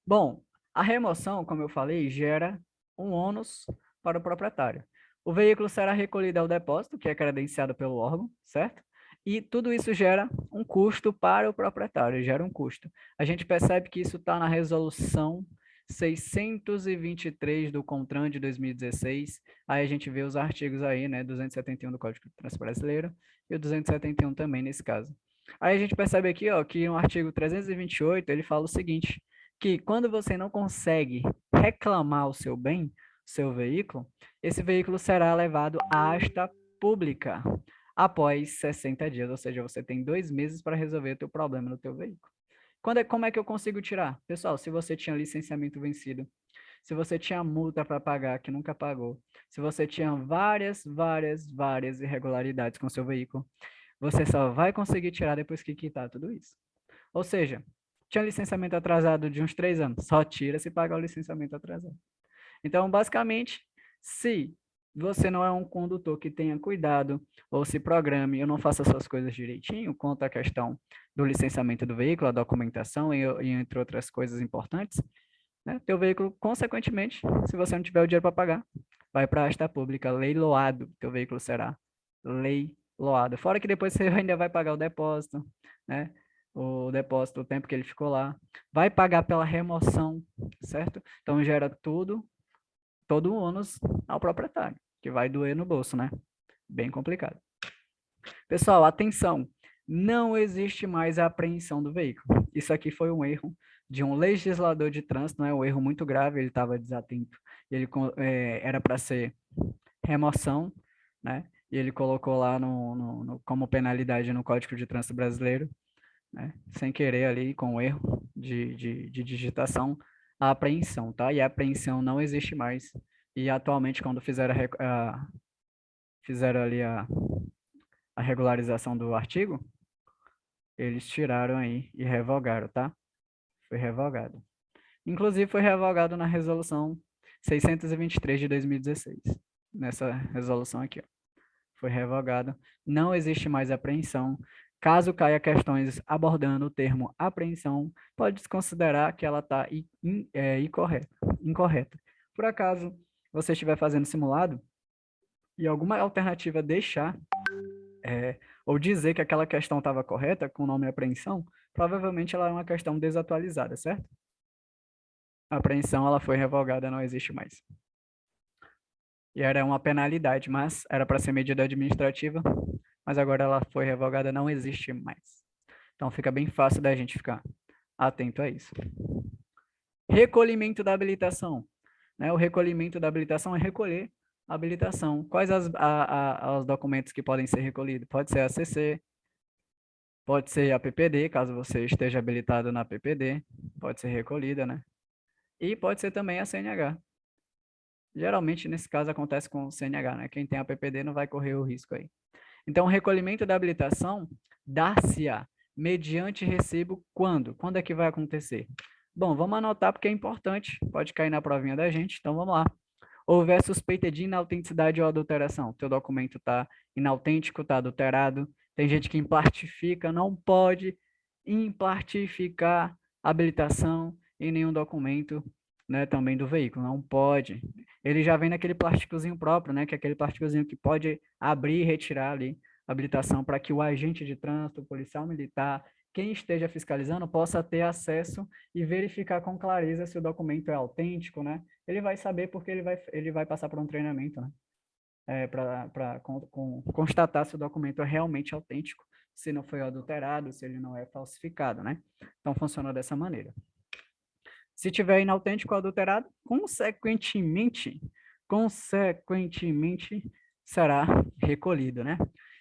Bom, a remoção, como eu falei, gera um ônus para o proprietário. O veículo será recolhido ao depósito, que é credenciado pelo órgão, certo? E tudo isso gera um custo para o proprietário, gera um custo. A gente percebe que isso está na resolução 623 do CONTRAN de 2016. Aí a gente vê os artigos aí, né, 271 do Código de Trânsito Brasileiro e o 271 também nesse caso. Aí a gente percebe aqui, ó, que no artigo 328 ele fala o seguinte, que quando você não consegue reclamar o seu bem, seu veículo, esse veículo será levado à asta pública após 60 dias, ou seja, você tem 2 meses para resolver o teu problema no teu veículo. Como é que eu consigo tirar? Pessoal, se você tinha licenciamento vencido, se você tinha multa para pagar que nunca pagou, se você tinha várias irregularidades com seu veículo, você só vai conseguir tirar depois que quitar tudo isso. Ou seja, tinha licenciamento atrasado de uns 3 anos, só tira se pagar o licenciamento atrasado. Então, basicamente, se você não é um condutor que tenha cuidado ou se programe ou não faça suas coisas direitinho, quanto à questão do licenciamento do veículo, a documentação e entre outras coisas importantes, né, teu veículo, consequentemente, se você não tiver o dinheiro para pagar, vai para a asta pública, leiloado, teu veículo será leiloado. Fora que depois você ainda vai pagar o depósito, né? O depósito, o tempo que ele ficou lá, vai pagar pela remoção, certo? Então gera todo o ônus ao proprietário, que vai doer no bolso, né? Bem complicado. Pessoal, atenção, não existe mais a apreensão do veículo. Isso aqui foi um erro de um legislador de trânsito, né? Um erro muito grave, ele estava desatento. Ele era para ser remoção, né? E ele colocou lá como penalidade no Código de Trânsito Brasileiro, né? Sem querer ali, com erro de digitação, a apreensão, tá? E a apreensão não existe mais. E atualmente, quando fizeram ali a regularização do artigo, eles tiraram aí e revogaram, tá? Foi revogado. Inclusive, foi revogado na resolução 623 de 2016. Nessa resolução aqui, ó. Foi revogado. Não existe mais apreensão. Caso caia questões abordando o termo apreensão, pode-se considerar que ela está incorreta. Por acaso, você estiver fazendo simulado e alguma alternativa deixar ou dizer que aquela questão estava correta com o nome apreensão, provavelmente ela é uma questão desatualizada, certo? A apreensão ela foi revogada, não existe mais. E era uma penalidade, mas era para ser medida administrativa, mas agora ela foi revogada, não existe mais. Então fica bem fácil da gente ficar atento a isso. Recolhimento da habilitação. Né? O recolhimento da habilitação é recolher a habilitação. Quais os documentos que podem ser recolhidos? Pode ser a CC, pode ser a PPD, caso você esteja habilitado na PPD, pode ser recolhida, né? E pode ser também a CNH. Geralmente, nesse caso, acontece com o CNH, né? Quem tem a PPD não vai correr o risco aí. Então, o recolhimento da habilitação dar-se-á mediante recibo quando? Quando é que vai acontecer? Bom, vamos anotar porque é importante, pode cair na provinha da gente, então vamos lá. Houver suspeita de inautenticidade ou adulteração. Teu documento está inautêntico, está adulterado. Tem gente que impartifica, não pode impartificar habilitação em nenhum documento, né, também do veículo, não pode. Ele já vem naquele plásticozinho próprio, né, que é aquele plásticozinho que pode abrir e retirar ali a habilitação para que o agente de trânsito, o policial militar, quem esteja fiscalizando possa ter acesso e verificar com clareza se o documento é autêntico, né? Ele vai saber porque ele vai passar por um treinamento, né? Para constatar se o documento é realmente autêntico, se não foi adulterado, se ele não é falsificado, né? Então, funciona dessa maneira. Se tiver inautêntico ou adulterado, consequentemente, será recolhido, né?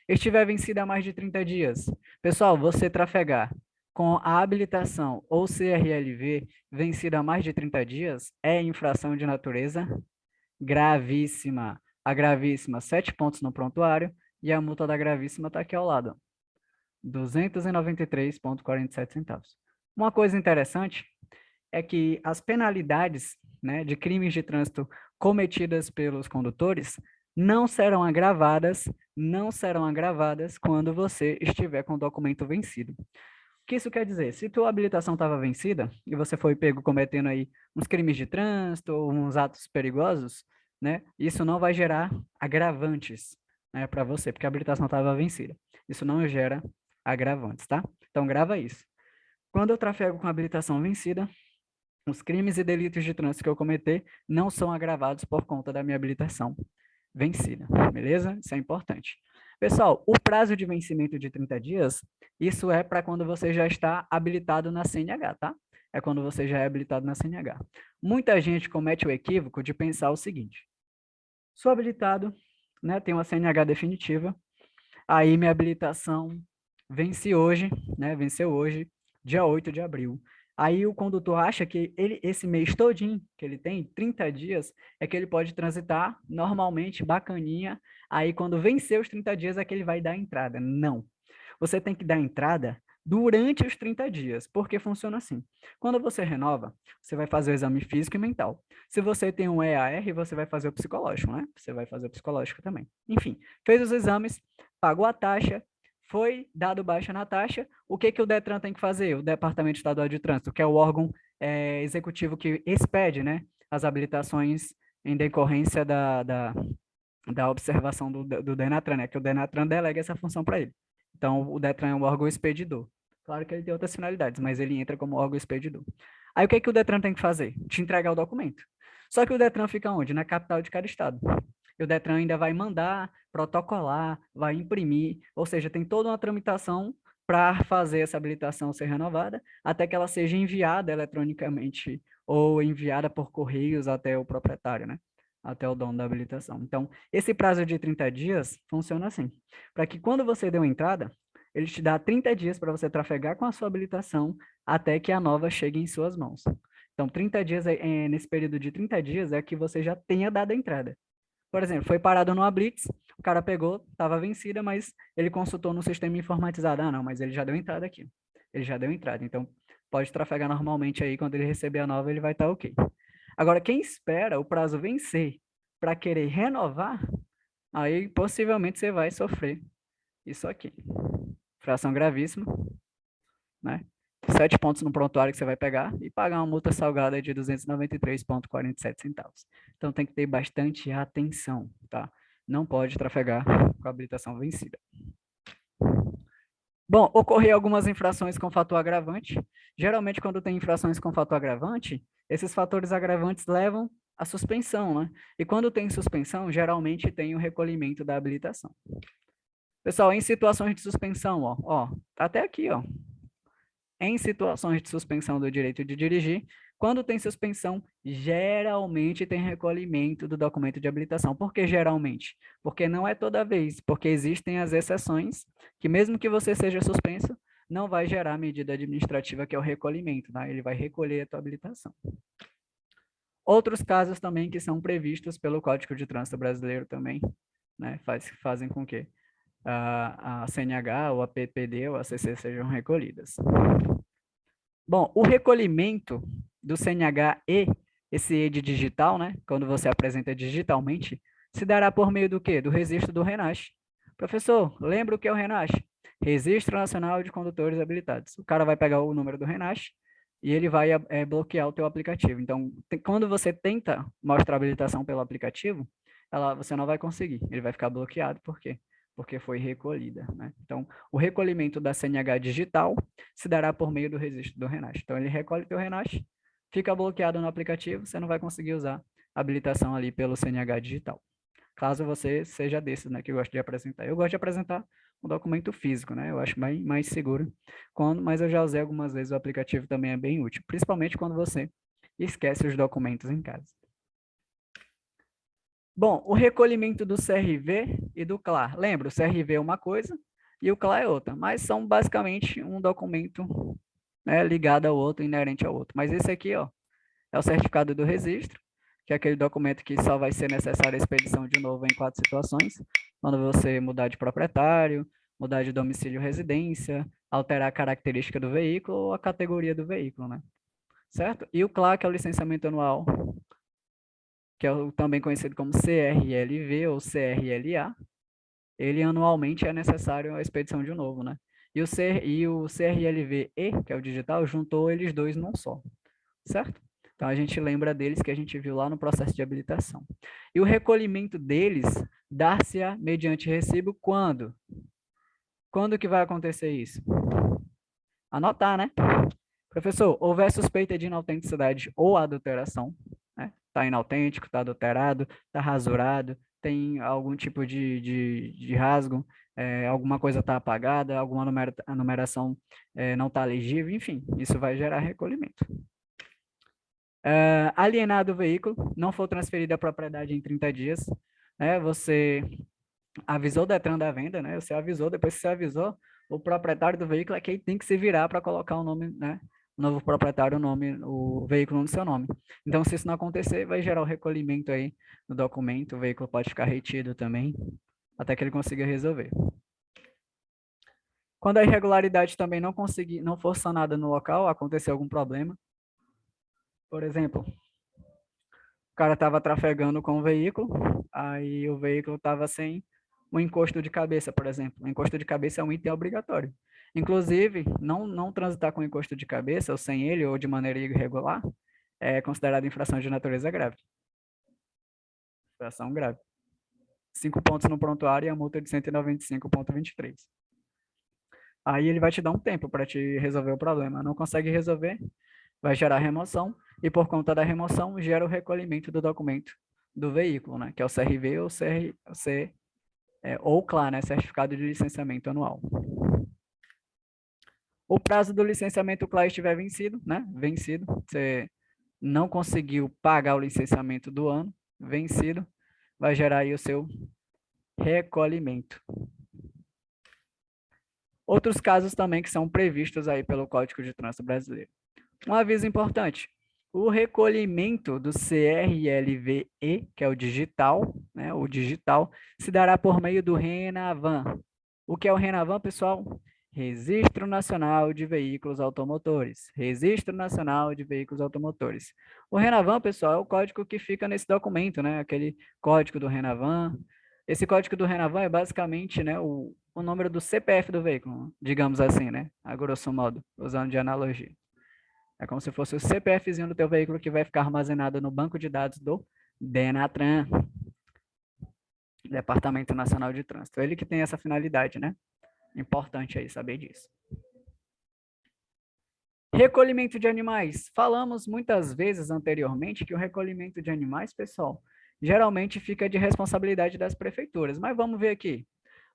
Estiver vencida há mais de 30 dias. Pessoal, você trafegar com a habilitação ou CRLV vencida há mais de 30 dias é infração de natureza gravíssima. A gravíssima, 7 pontos no prontuário, e a multa da gravíssima está aqui ao lado, R$ 293,47. Uma coisa interessante é que as penalidades, né, de crimes de trânsito cometidas pelos condutores não serão agravadas quando você estiver com o documento vencido. O que isso quer dizer? Se tua habilitação estava vencida e você foi pego cometendo aí uns crimes de trânsito ou uns atos perigosos, né, isso não vai gerar agravantes, né, para você, porque a habilitação estava vencida. Isso não gera agravantes, tá? Então grava isso. Quando eu trafego com habilitação vencida, os crimes e delitos de trânsito que eu cometer não são agravados por conta da minha habilitação vencida, beleza? Isso é importante. Pessoal, o prazo de vencimento de 30 dias, isso é para quando você já está habilitado na CNH, tá? É quando você já é habilitado na CNH. Muita gente comete o equívoco de pensar o seguinte: sou habilitado, né? Tenho uma CNH definitiva, aí minha habilitação vence hoje, né? Venceu hoje, dia 8 de abril. Aí o condutor acha que esse mês todinho, que ele tem, 30 dias, é que ele pode transitar normalmente, bacaninha. Aí quando vencer os 30 dias é que ele vai dar entrada. Não. Você tem que dar entrada durante os 30 dias, porque funciona assim. Quando você renova, você vai fazer o exame físico e mental. Se você tem um EAR, você vai fazer o psicológico, né? Você vai fazer o psicológico também. Enfim, fez os exames, pagou a taxa, foi dado baixa na taxa, o que, que o Detran tem que fazer? O Departamento Estadual de Trânsito, que é o órgão executivo que expede, né, as habilitações em decorrência da observação do Denatran, né, que o Denatran delega essa função para ele. Então, o Detran é um órgão expedidor. Claro que ele tem outras finalidades, mas ele entra como órgão expedidor. Aí, o que, que o Detran tem que fazer? Te entregar o documento. Só que o Detran fica onde? Na capital de cada estado. E o Detran ainda vai mandar, protocolar, vai imprimir, ou seja, tem toda uma tramitação para fazer essa habilitação ser renovada, até que ela seja enviada eletronicamente ou enviada por correios até o proprietário, né? Até o dono da habilitação. Então, esse prazo de 30 dias funciona assim, para que quando você deu entrada, ele te dá 30 dias para você trafegar com a sua habilitação até que a nova chegue em suas mãos. Então, 30 dias, nesse período de 30 dias, é que você já tenha dado a entrada. Por exemplo, foi parado numa blitz, o cara pegou, estava vencida, mas ele consultou no sistema informatizado. Ah, não, mas ele já deu entrada aqui. Ele já deu entrada, então pode trafegar normalmente aí, quando ele receber a nova, ele vai estar ok. Agora, quem espera o prazo vencer para querer renovar, aí possivelmente você vai sofrer isso aqui. Fração gravíssima, né? 7 pontos no prontuário que você vai pegar e pagar uma multa salgada de R$ 293,47. Então tem que ter bastante atenção, tá? Não pode trafegar com a habilitação vencida. Bom, ocorrer algumas infrações com fator agravante. Geralmente, quando tem infrações com fator agravante, esses fatores agravantes levam à suspensão, né? E quando tem suspensão, geralmente tem o recolhimento da habilitação. Pessoal, em situações de suspensão, ó, tá até aqui, ó. Em situações de suspensão do direito de dirigir, quando tem suspensão, geralmente tem recolhimento do documento de habilitação. Por que geralmente? Porque não é toda vez, porque existem as exceções que mesmo que você seja suspenso, não vai gerar medida administrativa, que é o recolhimento, tá? Ele vai recolher a tua habilitação. Outros casos também que são previstos pelo Código de Trânsito Brasileiro também, né? Fazem com que a CNH, ou a PPD, ou a CC sejam recolhidas. Bom, o recolhimento do CNH-E, esse E de digital, né? Quando você apresenta digitalmente, se dará por meio do quê? Do registro do RENASH. Professor, lembra o que é o RENASH? Registro Nacional de Condutores Habilitados. O cara vai pegar o número do RENASH e ele vai bloquear o teu aplicativo. Então, quando você tenta mostrar a habilitação pelo aplicativo, você não vai conseguir. Ele vai ficar bloqueado. Por quê? Porque foi recolhida, né? Então, o recolhimento da CNH digital se dará por meio do registro do RENASH. Então, ele recolhe teu RENASH, fica bloqueado no aplicativo, você não vai conseguir usar a habilitação ali pelo CNH digital. Caso você seja desses, né, que gosta de apresentar. Eu gosto de apresentar um documento físico, né? Eu acho mais seguro. Mas eu já usei algumas vezes, o aplicativo também é bem útil, principalmente quando você esquece os documentos em casa. Bom, o recolhimento do CRV e do CLAR. Lembra, o CRV é uma coisa e o CLAR é outra, mas são basicamente um documento, né, ligado ao outro, inerente ao outro. Mas esse aqui, ó, é o certificado do registro, que é aquele documento que só vai ser necessária a expedição de novo em 4 situações, quando você mudar de proprietário, mudar de domicílio ou residência, alterar a característica do veículo ou a categoria do veículo, né? Certo? E o CLAR, que é o licenciamento anual, que é também conhecido como CRLV ou CRLA, ele anualmente é necessário a expedição de um novo, né? E o CRLV-E, que é o digital, juntou eles dois num só, certo? Então, a gente lembra deles que a gente viu lá no processo de habilitação. E o recolhimento deles dar-se-á mediante recibo quando? Quando que vai acontecer isso? Anotar, né? Professor, houver suspeita de inautenticidade ou adulteração, né? Está inautêntico, está adulterado, está rasurado, tem algum tipo de rasgo, alguma coisa está apagada, alguma numeração não está legível, enfim, isso vai gerar recolhimento. Alienado o veículo, não for transferida a propriedade em 30 dias, né? Você avisou o Detran da venda, né? Você avisou, depois que você avisou, o proprietário do veículo é quem tem que se virar para colocar o nome, né? O novo proprietário, o veículo no seu nome. Então, se isso não acontecer, vai gerar o recolhimento aí no documento, o veículo pode ficar retido também, até que ele consiga resolver. Quando a irregularidade também não for sanada no local, acontecer algum problema, por exemplo, o cara estava trafegando com o veículo, aí o veículo estava sem um encosto de cabeça, por exemplo. O encosto de cabeça é um item obrigatório. Inclusive, não transitar com encosto de cabeça, ou sem ele, ou de maneira irregular, é considerado infração de natureza grave. Infração grave. 5 pontos no prontuário e a multa de 195,23. Aí ele vai te dar um tempo para te resolver o problema. Não consegue resolver, vai gerar remoção, e por conta da remoção, gera o recolhimento do documento do veículo, né? Que é o CRV ou ou CLA, né? Certificado de Licenciamento Anual. O prazo do licenciamento CLA estiver vencido, né? Vencido, você não conseguiu pagar o licenciamento do ano, vencido, vai gerar aí o seu recolhimento. Outros casos também que são previstos aí pelo Código de Trânsito Brasileiro. Um aviso importante, o recolhimento do CRLV-E, que é o digital, né, se dará por meio do RENAVAN. O que é o RENAVAN, pessoal? Registro Nacional de Veículos Automotores. Registro Nacional de Veículos Automotores. O RENAVAN, pessoal, é o código que fica nesse documento, né? Aquele código do RENAVAN. Esse código do RENAVAN é basicamente, né, o número do CPF do veículo, digamos assim, né? A grosso modo, usando de analogia. É como se fosse o CPFzinho do teu veículo que vai ficar armazenado no banco de dados do DENATRAN, Departamento Nacional de Trânsito. Ele que tem essa finalidade, né? Importante aí saber disso. Recolhimento de animais. Falamos muitas vezes anteriormente que o recolhimento de animais, pessoal, geralmente fica de responsabilidade das prefeituras. Mas vamos ver aqui.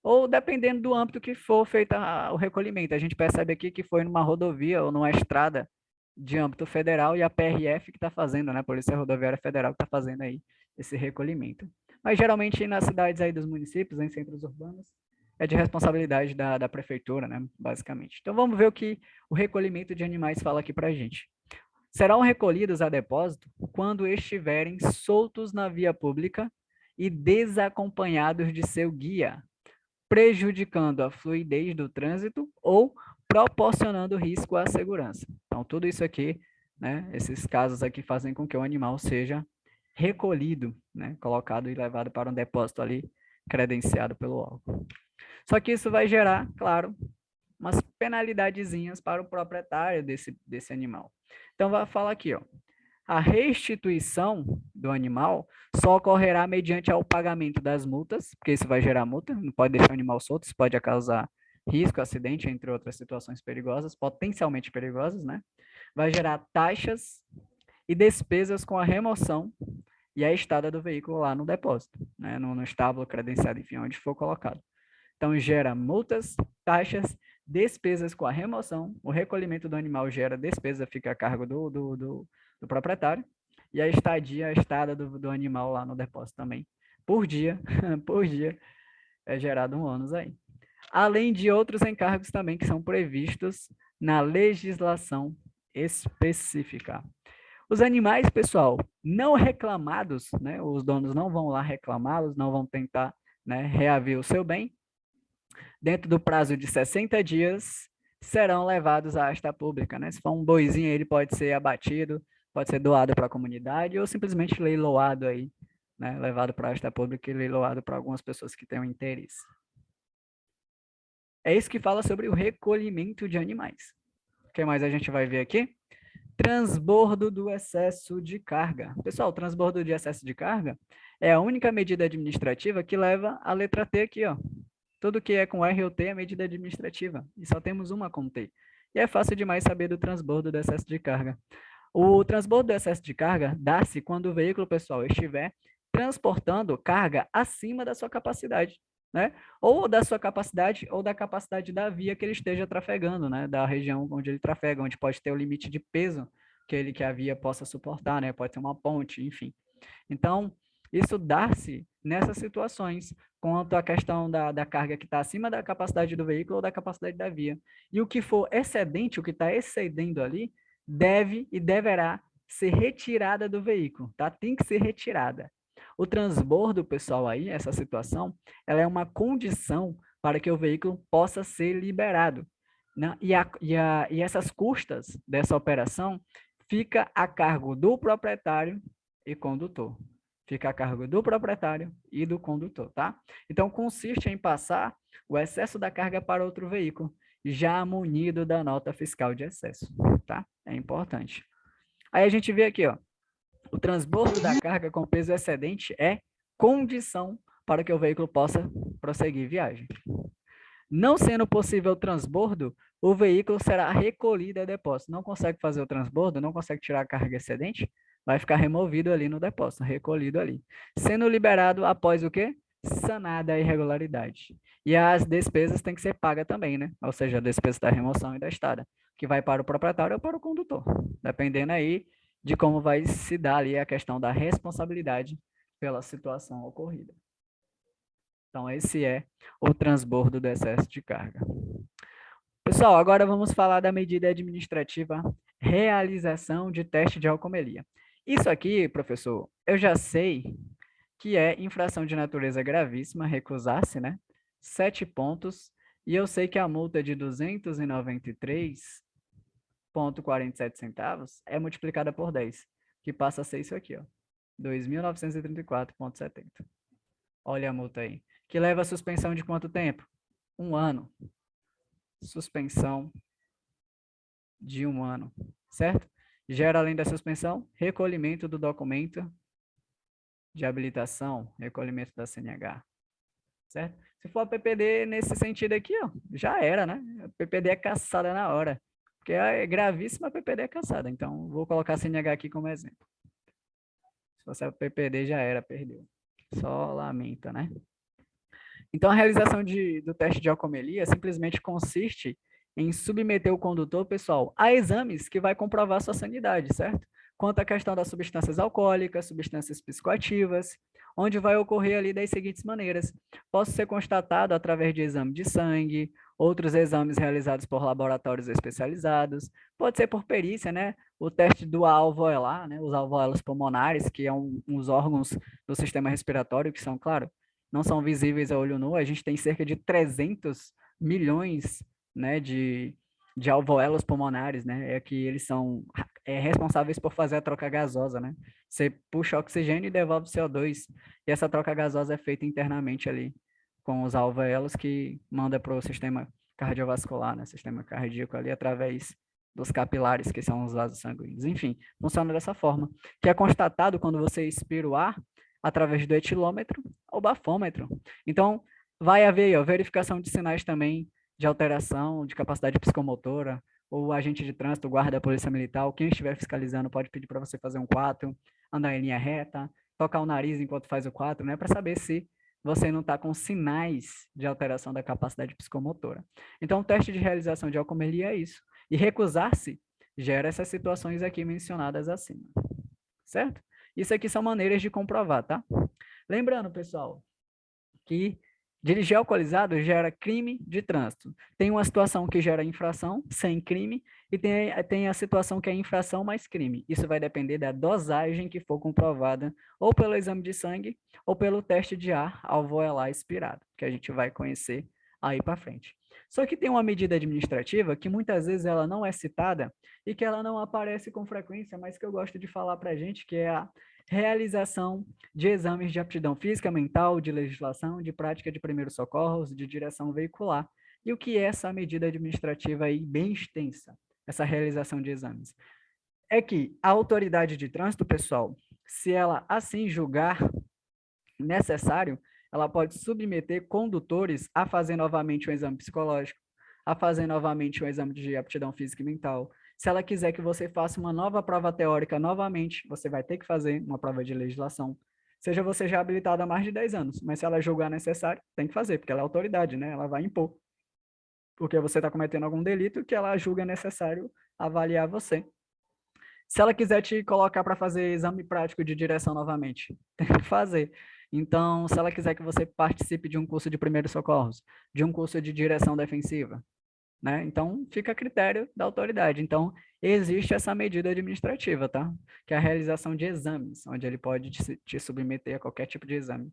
Ou dependendo do âmbito que for feito o recolhimento. A gente percebe aqui que foi numa rodovia ou numa estrada de âmbito federal e a PRF que está fazendo, né? Polícia Rodoviária Federal que está fazendo aí esse recolhimento. Mas geralmente nas cidades aí dos municípios, em centros urbanos, é de responsabilidade da prefeitura, né? Basicamente. Então vamos ver o que o recolhimento de animais fala aqui para a gente. Serão recolhidos a depósito quando estiverem soltos na via pública e desacompanhados de seu guia, prejudicando a fluidez do trânsito ou proporcionando risco à segurança. Então, tudo isso aqui, né, esses casos aqui fazem com que o animal seja recolhido, né, colocado e levado para um depósito ali credenciado pelo órgão. Só que isso vai gerar, claro, umas penalidadezinhas para o proprietário desse animal. Então, vai falar aqui, ó. A restituição do animal só ocorrerá mediante o pagamento das multas, porque isso vai gerar multa, não pode deixar o animal solto, isso pode causar risco, acidente, entre outras situações perigosas, potencialmente perigosas, né? Vai gerar taxas e despesas com a remoção e a estada do veículo lá no depósito, né? No estábulo credenciado, enfim, onde for colocado. Então, gera multas, taxas, despesas com a remoção, o recolhimento do animal gera despesa, fica a cargo do proprietário, e a estadia, a estada do animal lá no depósito também. Por dia, por dia, é gerado um ônus aí. Além de outros encargos também que são previstos na legislação específica. Os animais, pessoal, não reclamados, né, os donos não vão lá reclamá-los, não vão tentar, né, reaver o seu bem, dentro do prazo de 60 dias, serão levados à asta pública, né? Se for um boizinho, ele pode ser abatido, pode ser doado para a comunidade ou simplesmente leiloado aí, né? Levado para a asta pública e leiloado para algumas pessoas que tenham interesse. É isso que fala sobre o recolhimento de animais. O que mais a gente vai ver aqui? Transbordo do excesso de carga. Pessoal, o transbordo de excesso de carga é a única medida administrativa que leva a letra T aqui, ó. Tudo que é com R ou T é medida administrativa, e só temos uma com T. E é fácil demais saber do transbordo do excesso de carga. O transbordo do excesso de carga dá-se quando o veículo, pessoal, estiver transportando carga acima da sua capacidade, né? Ou da sua capacidade ou da capacidade da via que ele esteja trafegando, né? Da região onde ele trafega, onde pode ter o limite de peso que a via possa suportar, né? Pode ser uma ponte, enfim. Então, isso dá-se nessas situações, quanto à questão da carga que está acima da capacidade do veículo ou da capacidade da via. E o que for excedente, o que está excedendo ali, deve e deverá ser retirada do veículo, tá? Tem que ser retirada. O transbordo, pessoal, aí, essa situação, ela é uma condição para que o veículo possa ser liberado. Né? E essas custas dessa operação fica a cargo do proprietário e condutor. Fica a cargo do proprietário e do condutor, tá? Então, consiste em passar o excesso da carga para outro veículo, já munido da nota fiscal de excesso, tá? É importante. Aí a gente vê aqui, ó, o transbordo da carga com peso excedente é condição para que o veículo possa prosseguir viagem. Não sendo possível o transbordo, o veículo será recolhido a depósito. Não consegue fazer o transbordo, não consegue tirar a carga excedente, vai ficar removido ali no depósito, recolhido ali. Sendo liberado após o quê? Sanada a irregularidade. E as despesas têm que ser pagas também, né? Ou seja, a despesa da remoção e da estada, que vai para o proprietário ou para o condutor, dependendo aí de como vai se dar ali a questão da responsabilidade pela situação ocorrida. Então, esse é o transbordo do excesso de carga. Pessoal, agora vamos falar da medida administrativa realização de teste de alcoolemia. Isso aqui, professor, eu já sei que é infração de natureza gravíssima, recusar-se, né? 7 pontos, e eu sei que a multa de R$ 293,47 é multiplicada por 10, que passa a ser isso aqui, ó, 2.934,70. Olha a multa aí. Que leva a suspensão de quanto tempo? 1 ano. Suspensão de 1 ano, certo? Gera, além da suspensão, recolhimento do documento de habilitação, recolhimento da CNH, certo? Se for a PPD nesse sentido aqui, ó, já era, né? A PPD é caçada na hora. Porque é gravíssima, a PPD é caçada. Então, vou colocar a CNH aqui como exemplo. Se fosse a PPD, já era, perdeu. Só lamenta, né? Então, a realização do teste de alcoolemia simplesmente consiste em submeter o condutor, pessoal, a exames que vai comprovar sua sanidade, certo? Quanto à questão das substâncias alcoólicas, substâncias psicoativas, onde vai ocorrer ali das seguintes maneiras. Posso ser constatado através de exame de sangue, outros exames realizados por laboratórios especializados, pode ser por perícia, né? O teste do alveolar, né? Os alvéolos pulmonares, que é uns órgãos do sistema respiratório, que são, claro, não são visíveis a olho nu. A gente tem cerca de 300 milhões, né, de alvéolos pulmonares, né, é que eles são responsáveis por fazer a troca gasosa, né? Você puxa oxigênio e devolve CO2, e essa troca gasosa é feita internamente ali, com os alvéolos que manda para o sistema cardiovascular, né, sistema cardíaco ali, através dos capilares, que são os vasos sanguíneos. Enfim, funciona dessa forma, que é constatado quando você expira o ar, através do etilômetro ou bafômetro. Então, vai haver aí, ó, verificação de sinais também de alteração de capacidade psicomotora, ou agente de trânsito, guarda da polícia militar, quem estiver fiscalizando pode pedir para você fazer um 4, andar em linha reta, tocar o nariz enquanto faz o 4, né, para saber se você não está com sinais de alteração da capacidade psicomotora. Então, o teste de realização de alcoolemia é isso. E recusar-se gera essas situações aqui mencionadas acima. Certo? Isso aqui são maneiras de comprovar, tá? Lembrando, pessoal, que dirigir alcoolizado gera crime de trânsito. Tem uma situação que gera infração sem crime e tem a situação que é infração mais crime. Isso vai depender da dosagem que for comprovada ou pelo exame de sangue ou pelo teste de ar alveolar expirado, que a gente vai conhecer aí para frente. Só que tem uma medida administrativa que muitas vezes ela não é citada e que ela não aparece com frequência, mas que eu gosto de falar para a gente, que é a realização de exames de aptidão física, mental, de legislação, de prática de primeiros socorros, de direção veicular. E o que é essa medida administrativa aí bem extensa, essa realização de exames? É que a autoridade de trânsito, pessoal, se ela assim julgar necessário, ela pode submeter condutores a fazer novamente um exame psicológico, a fazer novamente um exame de aptidão física e mental. Se ela quiser que você faça uma nova prova teórica novamente, você vai ter que fazer uma prova de legislação. Seja você já habilitado há mais de 10 anos, mas se ela julgar necessário, tem que fazer, porque ela é autoridade, né? Ela vai impor. Porque você está cometendo algum delito que ela julga necessário avaliar você. Se ela quiser te colocar para fazer exame prático de direção novamente, tem que fazer. Então, se ela quiser que você participe de um curso de primeiros socorros, de um curso de direção defensiva, né? Então, fica a critério da autoridade. Então, existe essa medida administrativa, tá? Que é a realização de exames, onde ele pode te submeter a qualquer tipo de exame,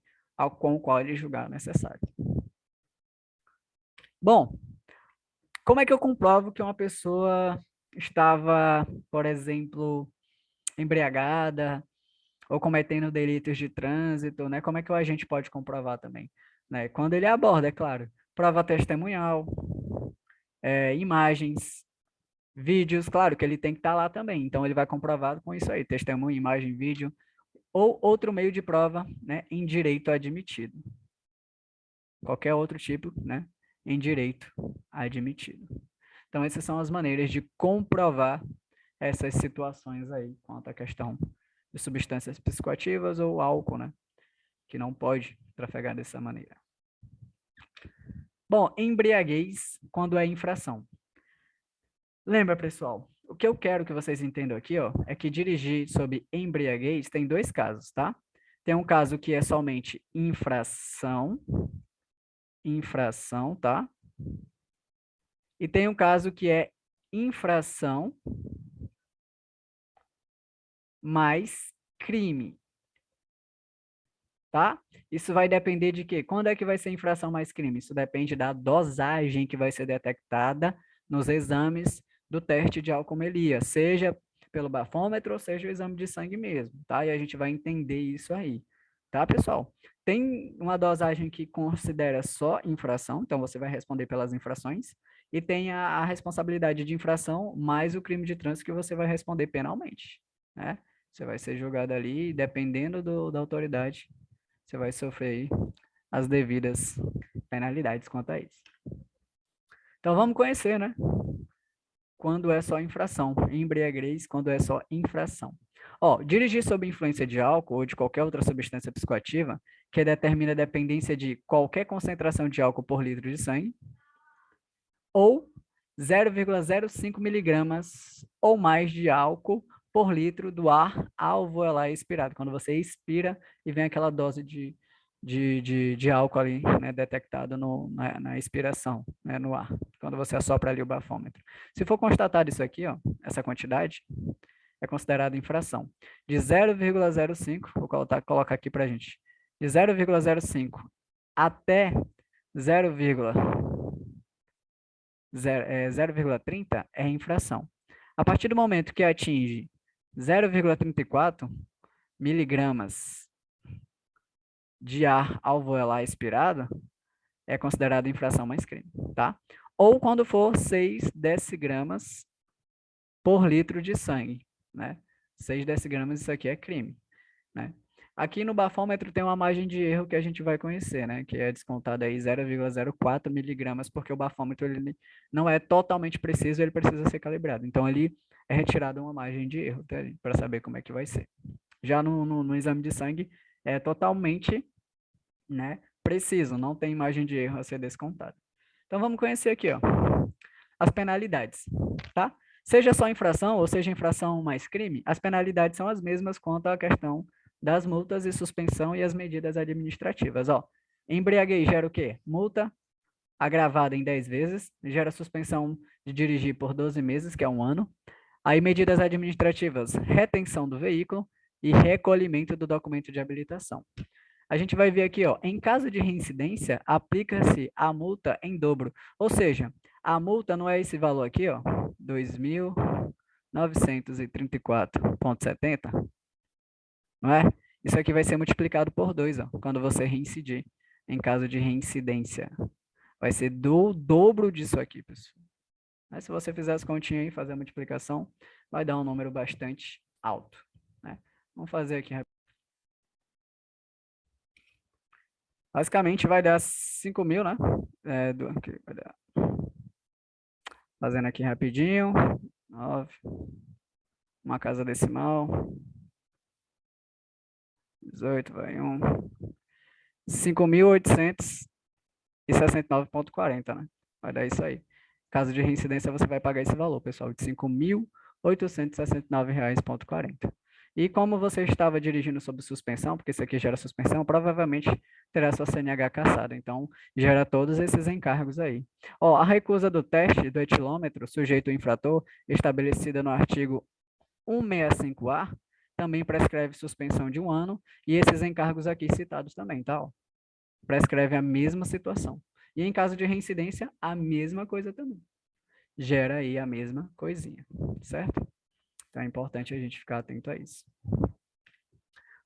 com o qual ele julgar necessário. Bom, como é que eu comprovo que uma pessoa estava, por exemplo, embriagada ou cometendo delitos de trânsito, né? Como é que o agente pode comprovar também? Né? Quando ele aborda, é claro, prova testemunhal, imagens, vídeos, claro que ele tem que estar lá também, então ele vai comprovar com isso aí, testemunha, imagem, vídeo, ou outro meio de prova, né, em direito admitido. Qualquer outro tipo, né, em direito admitido. Então, essas são as maneiras de comprovar essas situações aí, quanto à questão de substâncias psicoativas ou álcool, né, que não pode trafegar dessa maneira. Bom, embriaguez quando é infração. Lembra, pessoal, o que eu quero que vocês entendam aqui, ó, é que dirigir sob embriaguez tem dois casos, tá? Tem um caso que é somente infração, tá? E tem um caso que é infração mais crime, tá? Isso vai depender de quê? Quando é que vai ser infração mais crime? Isso depende da dosagem que vai ser detectada nos exames do teste de alcoolemia, seja pelo bafômetro ou seja o exame de sangue mesmo, tá? E a gente vai entender isso aí, tá, pessoal? Tem uma dosagem que considera só infração, então você vai responder pelas infrações, e tem a responsabilidade de infração mais o crime de trânsito que você vai responder penalmente, né? Você vai ser julgado ali, dependendo da autoridade, você vai sofrer aí as devidas penalidades quanto a isso. Então, vamos conhecer, né? Quando é só infração. Embriaguez, quando é só infração. Ó, dirigir sob influência de álcool ou de qualquer outra substância psicoativa que determina a dependência de qualquer concentração de álcool por litro de sangue ou 0,05 miligramas ou mais de álcool por litro do ar alveolar expirado. Quando você expira e vem aquela dose de álcool ali, né, detectado na expiração, né, no ar, quando você assopra ali o bafômetro. Se for constatado isso aqui, ó, essa quantidade, é considerada infração. De 0,05, vou colocar aqui para a gente, de 0,05 até 0,30 é infração. A partir do momento que atinge 0,34 miligramas de ar alveolar expirado, é considerado infração mais crime, tá? Ou quando for 6 decigramas por litro de sangue, né? 6 decigramas, isso aqui é crime, né? Aqui no bafômetro tem uma margem de erro que a gente vai conhecer, né? Que é descontada aí 0,04 miligramas, porque o bafômetro ele não é totalmente preciso, ele precisa ser calibrado. Então, ali é retirada uma margem de erro, tá? Para saber como é que vai ser. Já no exame de sangue, é totalmente, né, preciso, não tem margem de erro a ser descontada. Então, vamos conhecer aqui, ó, as penalidades, tá? Seja só infração ou seja infração mais crime, as penalidades são as mesmas quanto à questão das multas e suspensão e as medidas administrativas. Ó, embriaguez gera o quê? Multa agravada em 10 vezes, gera suspensão de dirigir por 12 meses, que é 1 ano. Aí medidas administrativas, retenção do veículo e recolhimento do documento de habilitação. A gente vai ver aqui, ó, em caso de reincidência, aplica-se a multa em dobro. Ou seja, a multa não é esse valor aqui, ó, 2.934,70, não é? Isso aqui vai ser multiplicado por 2, ó, quando você reincidir, em caso de reincidência. Vai ser do dobro disso aqui, pessoal. Mas se você fizer as continhas e fazer a multiplicação, vai dar um número bastante alto, né? Vamos fazer aqui. Basicamente vai dar 5.000, né? Aqui, vai dar. Fazendo aqui rapidinho. 9. Uma casa decimal. 18, vai 1. 5.869,40, né? Vai dar isso aí. Caso de reincidência, você vai pagar esse valor, pessoal, de R$ 5.869,40. E como você estava dirigindo sob suspensão, porque isso aqui gera suspensão, provavelmente terá sua CNH cassada. Então, gera todos esses encargos aí. Ó, a recusa do teste do etilômetro sujeito ao infrator, estabelecida no artigo 165A, também prescreve suspensão de 1 ano, e esses encargos aqui citados também, tá? Ó, prescreve a mesma situação. E em caso de reincidência, a mesma coisa também. Gera aí a mesma coisinha, certo? Então é importante a gente ficar atento a isso.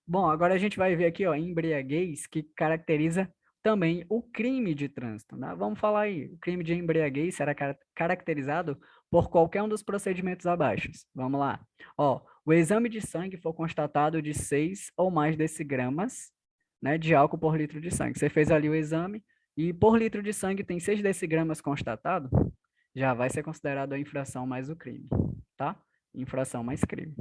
Bom, agora a gente vai ver aqui, ó, embriaguez, que caracteriza também o crime de trânsito, né? Vamos falar aí, o crime de embriaguez será caracterizado por qualquer um dos procedimentos abaixo. Vamos lá. Ó, o exame de sangue for constatado de 6 ou mais decigramas, né, de álcool por litro de sangue. Você fez ali o exame e por litro de sangue tem 6 decigramas constatado, já vai ser considerado a infração mais o crime, tá? Infração mais crime.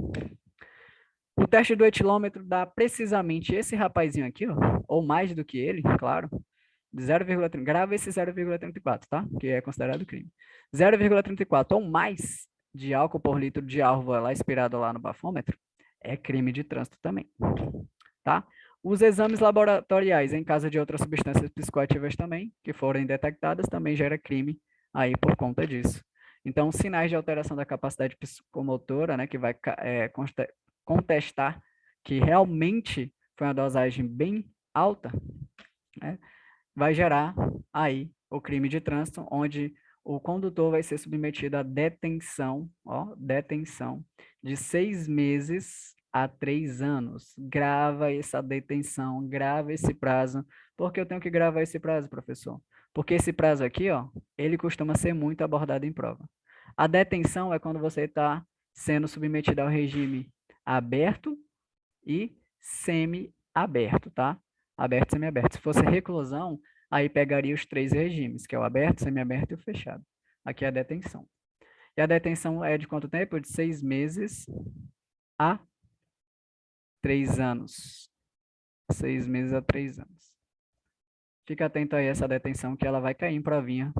O teste do etilômetro dá precisamente esse rapazinho aqui, ó, ou mais do que ele, claro, de 0,30. Grava esse 0,34, tá? Que é considerado crime. 0,34 ou mais de álcool por litro de álcool lá expirado lá no bafômetro é crime de trânsito também, tá? Os exames laboratoriais em caso de outras substâncias psicoativas também, que forem detectadas, também gera crime aí por conta disso. Então, sinais de alteração da capacidade psicomotora, né, que vai contestar que realmente foi uma dosagem bem alta, né, vai gerar aí o crime de trânsito, onde o condutor vai ser submetido a detenção, ó, detenção de 6 meses a 3 anos. Grava essa detenção, grava esse prazo. Por que eu tenho que gravar esse prazo, professor? Porque esse prazo aqui, ó, ele costuma ser muito abordado em prova. A detenção é quando você está sendo submetido ao regime aberto e semi-aberto, tá? Aberto e semiaberto. Se fosse reclusão, aí pegaria os 3 regimes, que é o aberto, semiaberto e o fechado. Aqui é a detenção. E a detenção é de quanto tempo? De 6 meses a 3 anos. 6 meses a 3 anos. Fica atento aí a essa detenção que ela vai cair em provinha,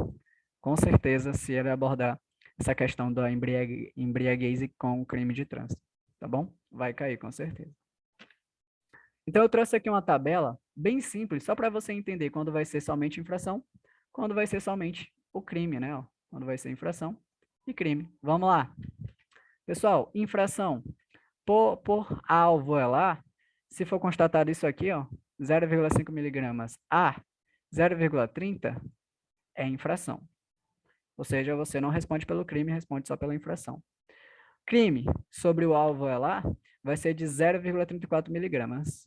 com certeza, se ele abordar essa questão da embriaguez com crime de trânsito, tá bom? Vai cair, com certeza. Então, eu trouxe aqui uma tabela bem simples, só para você entender quando vai ser somente infração, quando vai ser somente o crime, né? Quando vai ser infração e crime. Vamos lá. Pessoal, infração por alvo é lá, se for constatado isso aqui, ó, 0,5 miligramas a 0,30 é infração. Ou seja, você não responde pelo crime, responde só pela infração. Crime sobre o alvo é lá vai ser de 0,34 miligramas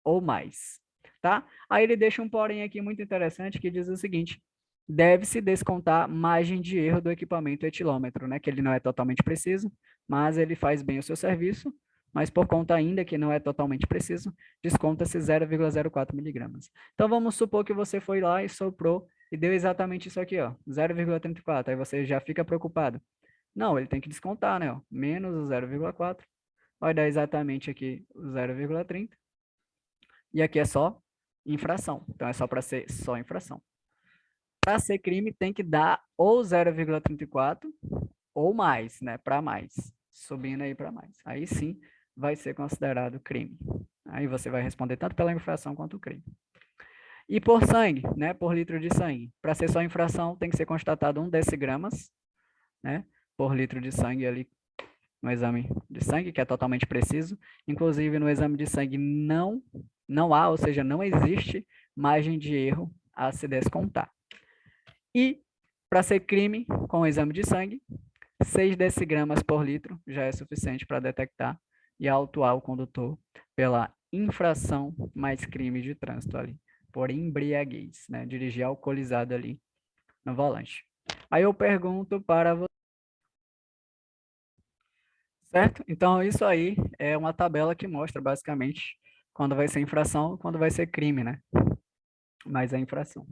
ou mais, tá? Aí ele deixa um porém aqui muito interessante que diz o seguinte: deve-se descontar margem de erro do equipamento etilômetro, né? Que ele não é totalmente preciso, mas ele faz bem o seu serviço, mas por conta ainda que não é totalmente preciso, desconta-se 0,04 miligramas. Então vamos supor que você foi lá e soprou e deu exatamente isso aqui, ó, 0,34, aí você já fica preocupado. Não, ele tem que descontar, né? Ó, menos o 0,4, vai dar exatamente aqui o 0,30, e aqui é só infração, então é só para ser só infração. Para ser crime, tem que dar ou 0,34 ou mais, né? Para mais, subindo aí para mais. Aí sim vai ser considerado crime. Aí você vai responder tanto pela infração quanto o crime. E por sangue, né? Por litro de sangue. Para ser só infração, tem que ser constatado 1 decigramas, né? Por litro de sangue ali no exame de sangue, que é totalmente preciso. Inclusive, no exame de sangue não há, ou seja, não existe margem de erro a se descontar. E, para ser crime com o exame de sangue, 6 decigramas por litro já é suficiente para detectar e autuar o condutor pela infração mais crime de trânsito ali, por embriaguez, né? Dirigir alcoolizado ali no volante. Aí eu pergunto para você, certo? Então, isso aí é uma tabela que mostra basicamente quando vai ser infração e quando vai ser crime, né? Mas é infração.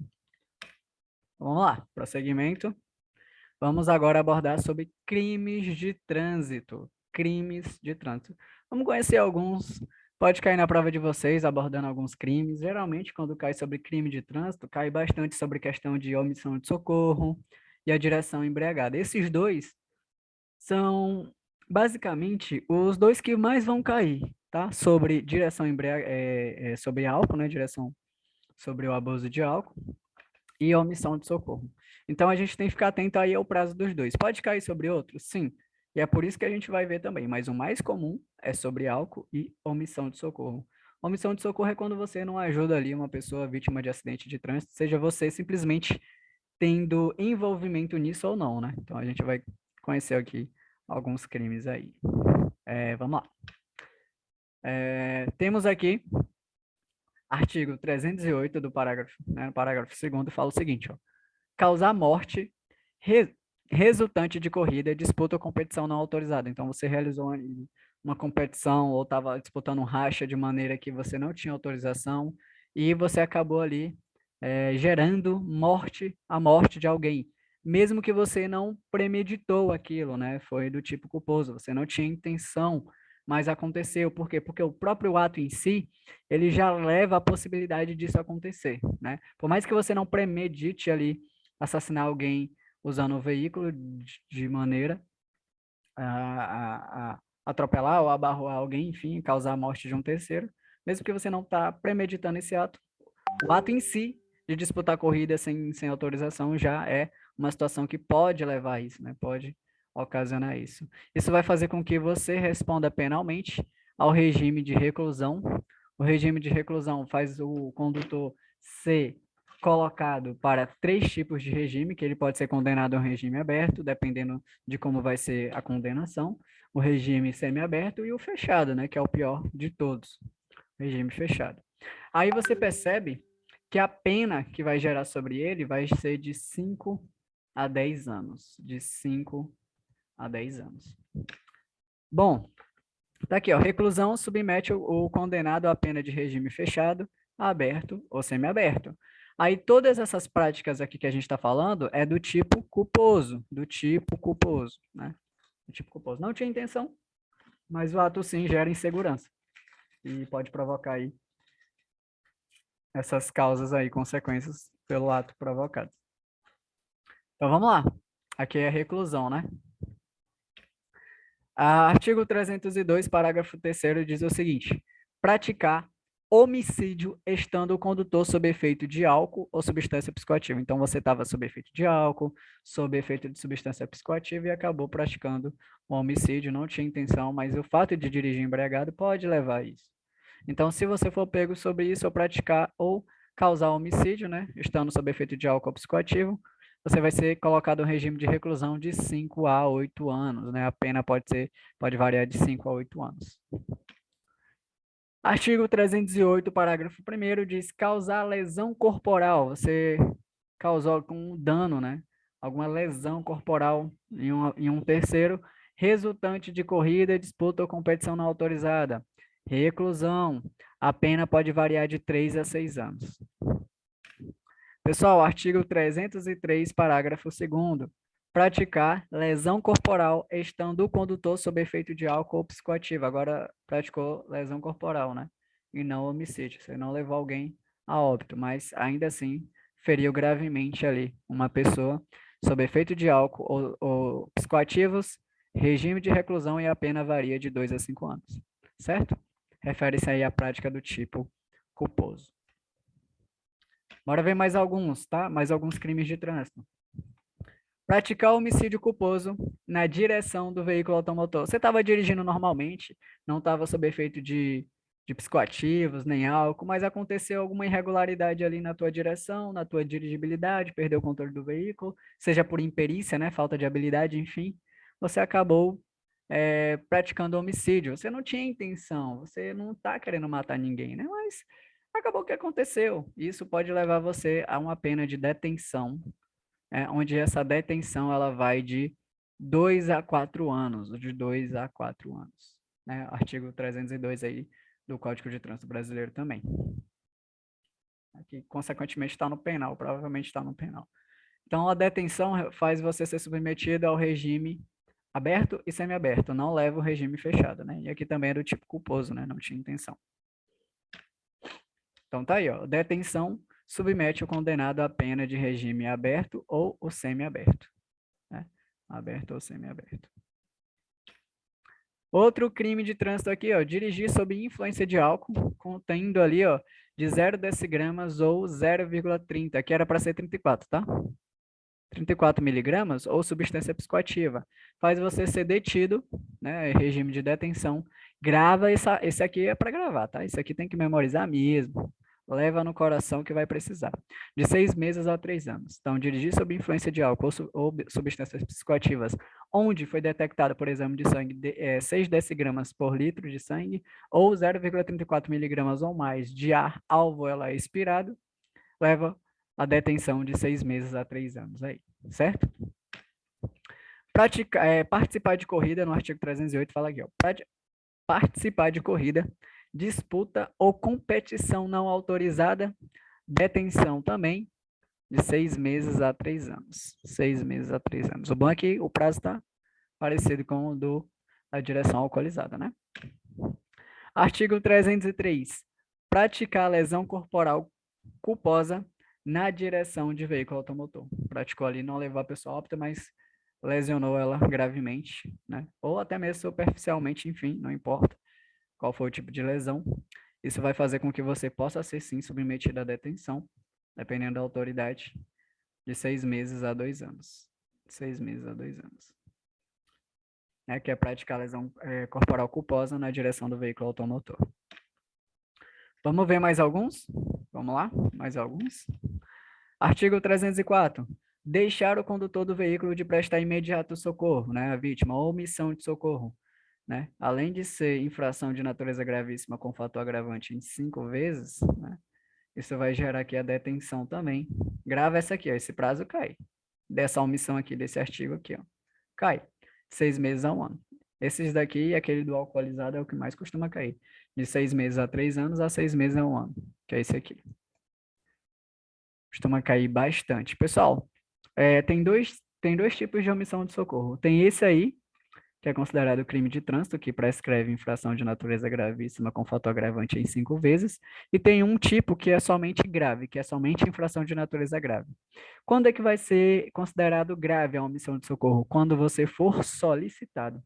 Vamos lá, prosseguimento. Vamos agora abordar sobre crimes de trânsito. Crimes de trânsito. Vamos conhecer alguns. Pode cair na prova de vocês abordando alguns crimes. Geralmente, quando cai sobre crime de trânsito, cai bastante sobre questão de omissão de socorro e a direção embriagada. Esses dois são basicamente os dois que mais vão cair, tá? Sobre direção sobre álcool, né? Direção sobre o abuso de álcool e omissão de socorro. Então, a gente tem que ficar atento aí ao prazo dos dois. Pode cair sobre outros? Sim. E é por isso que a gente vai ver também. Mas o mais comum é sobre álcool e omissão de socorro. Omissão de socorro é quando você não ajuda ali uma pessoa vítima de acidente de trânsito, seja você simplesmente tendo envolvimento nisso ou não, né? Então, a gente vai conhecer aqui alguns crimes aí. Vamos lá. Temos aqui artigo 308 do parágrafo, né, parágrafo 2º, fala o seguinte, ó: causar morte resultante de corrida, disputa ou competição não autorizada. Então, você realizou uma competição ou estava disputando um racha de maneira que você não tinha autorização e você acabou ali gerando a morte de alguém, mesmo que você não premeditou aquilo, né? Foi do tipo culposo, você não tinha intenção, mas aconteceu. Por quê? Porque o próprio ato em si, ele já leva a possibilidade disso acontecer, né? Por mais que você não premedite ali assassinar alguém usando o veículo de maneira a atropelar ou abarroar alguém, enfim, causar a morte de um terceiro, mesmo que você não está premeditando esse ato, o ato em si de disputar a corrida sem autorização já é uma situação que pode levar a isso, né? Pode ocasionar isso. Isso vai fazer com que você responda penalmente ao regime de reclusão. O regime de reclusão faz o condutor ser colocado para 3 tipos de regime, que ele pode ser condenado a um regime aberto, dependendo de como vai ser a condenação, o regime semiaberto e o fechado, né, que é o pior de todos, regime fechado. Aí você percebe que a pena que vai gerar sobre ele vai ser de 5 a 10 anos. De 5 a 10 anos. Bom, tá aqui, ó. Reclusão submete o condenado à pena de regime fechado aberto ou semiaberto. Aí todas essas práticas aqui que a gente está falando é do tipo culposo, né? Do tipo culposo. Não tinha intenção, mas o ato sim gera insegurança e pode provocar aí essas causas aí, consequências pelo ato provocado. Então vamos lá. Aqui é a reclusão, né? Artigo 302, parágrafo 3º, diz o seguinte: praticar homicídio estando o condutor sob efeito de álcool ou substância psicoativa. Então, você estava sob efeito de álcool, sob efeito de substância psicoativa e acabou praticando um homicídio, não tinha intenção, mas o fato de dirigir embriagado pode levar a isso. Então, se você for pego sobre isso ou praticar ou causar homicídio, né, estando sob efeito de álcool ou psicoativo, você vai ser colocado em regime de reclusão de 5 a 8 anos, né? A pena pode variar de 5 a 8 anos. Artigo 308, parágrafo 1º, diz causar lesão corporal. Você causou algum dano, né? Alguma lesão corporal em um terceiro, resultante de corrida, disputa ou competição não autorizada. Reclusão. A pena pode variar de 3 a 6 anos. Pessoal, artigo 303, parágrafo 2º. Praticar lesão corporal estando o condutor sob efeito de álcool ou psicoativo. Agora, praticou lesão corporal, né? E não homicídio. Você não levou alguém a óbito, mas ainda assim feriu gravemente ali uma pessoa sob efeito de álcool ou psicoativos, regime de reclusão e a pena varia de 2 a 5 anos. Certo? Refere-se aí à prática do tipo culposo. Bora ver mais alguns, tá? Mais alguns crimes de trânsito. Praticar homicídio culposo na direção do veículo automotor. Você estava dirigindo normalmente, não estava sob efeito de psicoativos, nem álcool, mas aconteceu alguma irregularidade ali na tua direção, na tua dirigibilidade, perdeu o controle do veículo, seja por imperícia, né, falta de habilidade, enfim, você acabou praticando homicídio. Você não tinha intenção, você não está querendo matar ninguém, né, mas acabou o que aconteceu. Isso pode levar você a uma pena de detenção, onde essa detenção ela vai de 2 a 4 anos, de 2 a 4 anos. Né? Artigo 302 aí do Código de Trânsito Brasileiro também. Aqui, consequentemente, está no penal, provavelmente está no penal. Então, a detenção faz você ser submetido ao regime aberto e semiaberto, não leva o regime fechado, né? E aqui também é do tipo culposo, né? Não tinha intenção. Então, tá aí, ó. Detenção submete o condenado à pena de regime aberto ou o semiaberto. Né? Aberto ou semiaberto. Outro crime de trânsito aqui, ó, dirigir sob influência de álcool, contendo ali, ó, de 0 decigramas ou 0,30, que era para ser 34, tá? 34 miligramas ou substância psicoativa. Faz você ser detido, né, regime de detenção. Grava, esse aqui é para gravar, tá? Isso aqui tem que memorizar mesmo. Leva no coração que vai precisar. De 6 meses a 3 anos. Então, dirigir sob influência de álcool ou substâncias psicoativas, onde foi detectado por exame de sangue 6 decigramas por litro de sangue ou 0,34 miligramas ou mais de ar alvo ela expirado, leva a detenção de 6 meses a 3 anos aí, certo? Participar de corrida, no artigo 308, fala aqui, ó, participar de corrida, disputa ou competição não autorizada, detenção também, de 6 meses a 3 anos. 6 meses a 3 anos. O bom é que o prazo está parecido com o da direção alcoolizada, né? Artigo 303. Praticar lesão corporal culposa na direção de veículo automotor. Praticou ali não levar a pessoa a óbito, mas lesionou ela gravemente, né? Ou até mesmo superficialmente, enfim, não importa qual foi o tipo de lesão. Isso vai fazer com que você possa ser, sim, submetido à detenção, dependendo da autoridade, de 6 meses a 2 anos. 6 meses a 2 anos. Que é praticar lesão corporal culposa na direção do veículo automotor. Vamos ver mais alguns? Vamos lá? Mais alguns? Artigo 304. Deixar o condutor do veículo de prestar imediato socorro, né, à vítima, ou omissão de socorro. Né? Além de ser infração de natureza gravíssima com fator agravante em 5 vezes, né? Isso vai gerar aqui a detenção também. Grava essa aqui, ó, esse prazo cai. Dessa omissão aqui, desse artigo aqui, ó, cai. 6 meses a 1 ano. Esses daqui, aquele do alcoolizado, é o que mais costuma cair. De 6 meses a 3 anos, a 6 meses a 1 ano, que é esse aqui. Costuma cair bastante. Pessoal, tem dois tipos de omissão de socorro. Tem esse aí, que é considerado crime de trânsito, que prescreve infração de natureza gravíssima com fator agravante em 5 vezes, e tem um tipo que é somente grave, que é somente infração de natureza grave. Quando é que vai ser considerado grave a omissão de socorro? Quando você for solicitado.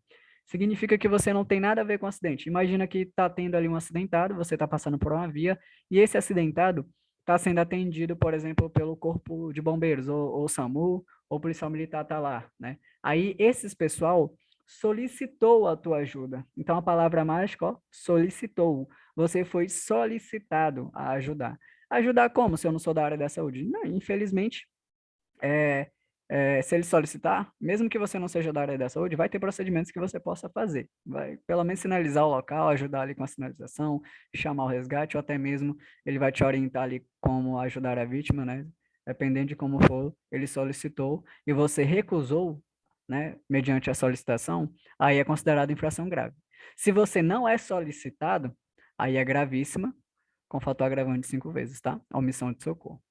Significa que você não tem nada a ver com o acidente. Imagina que está tendo ali um acidentado, você está passando por uma via, e esse acidentado está sendo atendido, por exemplo, pelo Corpo de Bombeiros, ou SAMU, ou Policial Militar está lá, né? Aí, esses pessoal solicitou a tua ajuda. Então, a palavra mágica, ó, solicitou. Você foi solicitado a ajudar. Ajudar como, se eu não sou da área da saúde? Não, infelizmente, se ele solicitar, mesmo que você não seja da área da saúde, vai ter procedimentos que você possa fazer. Vai, pelo menos, sinalizar o local, ajudar ali com a sinalização, chamar o resgate, ou até mesmo ele vai te orientar ali como ajudar a vítima, né? Dependendo de como for, ele solicitou e você recusou, né, mediante a solicitação, aí é considerado infração grave. Se você não é solicitado, aí é gravíssima, com fator agravante de 5 vezes, tá? Omissão de socorro.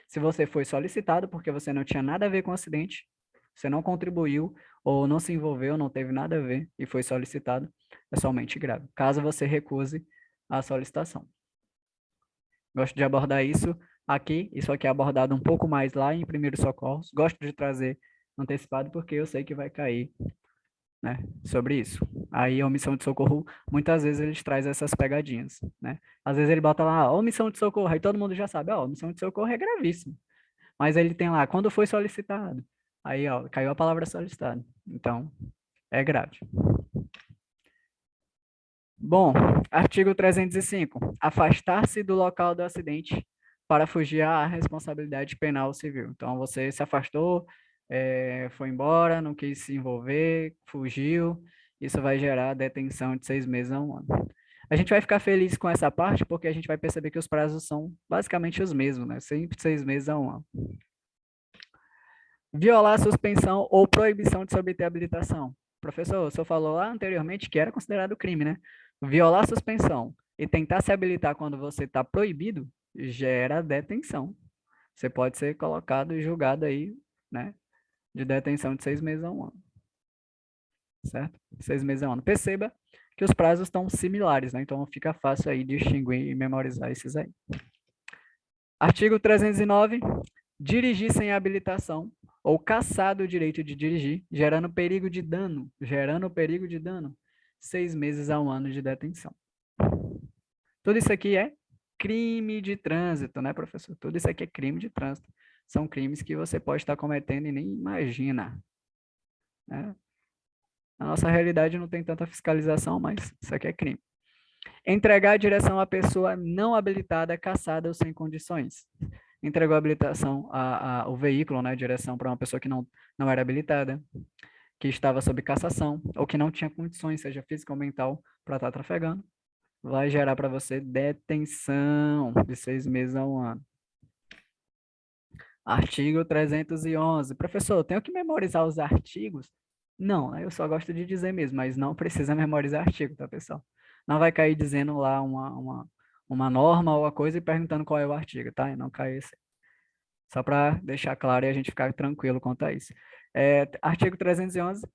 Se você foi solicitado porque você não tinha nada a ver com o acidente, você não contribuiu ou não se envolveu, não teve nada a ver e foi solicitado, é somente grave. Caso você recuse a solicitação. Gosto de abordar isso aqui, isso aqui é abordado um pouco mais lá em primeiros socorros. Gosto de trazer antecipado porque eu sei que vai cair, né, sobre isso. Aí a omissão de socorro, muitas vezes eles trazem essas pegadinhas, né? Às vezes ele bota lá, omissão de socorro, aí todo mundo já sabe, ó, omissão de socorro é gravíssimo. Mas ele tem lá, quando foi solicitado. Aí, ó, caiu a palavra solicitado. Então, é grave. Bom, artigo 305. Afastar-se do local do acidente para fugir à responsabilidade penal civil. Então, você se afastou, foi embora, não quis se envolver, fugiu. Isso vai gerar detenção de 6 meses a 1 ano. A gente vai ficar feliz com essa parte porque a gente vai perceber que os prazos são basicamente os mesmos, né? Sempre 6 meses a 1 ano. Violar a suspensão ou proibição de se obter habilitação. Professor, o senhor falou lá anteriormente que era considerado crime, né? Violar a suspensão e tentar se habilitar quando você está proibido gera detenção. Você pode ser colocado e julgado aí, né? De detenção de 6 meses a 1 ano. Certo? 6 meses a 1 ano. Perceba que os prazos estão similares, né? Então fica fácil aí distinguir e memorizar esses aí. Artigo 309. Dirigir sem habilitação ou cassado o direito de dirigir, gerando perigo de dano, 6 meses a 1 ano de detenção. Tudo isso aqui é crime de trânsito, né, professor? Tudo isso aqui é crime de trânsito. São crimes que você pode estar cometendo e nem imagina, né? Na nossa realidade não tem tanta fiscalização, mas isso aqui é crime. Entregar a direção à pessoa não habilitada, cassada ou sem condições. Entregou a habilitação, o veículo, né, a direção para uma pessoa que não era habilitada, que estava sob cassação, ou que não tinha condições, seja física ou mental, para estar trafegando, vai gerar para você detenção de 6 meses a 1 ano. Artigo 311. Professor, eu tenho que memorizar os artigos? Não, eu só gosto de dizer mesmo, mas não precisa memorizar artigo, tá, pessoal? Não vai cair dizendo lá uma norma ou a coisa e perguntando qual é o artigo, tá? E não cair isso. Só para deixar claro e a gente ficar tranquilo quanto a isso. Artigo 311.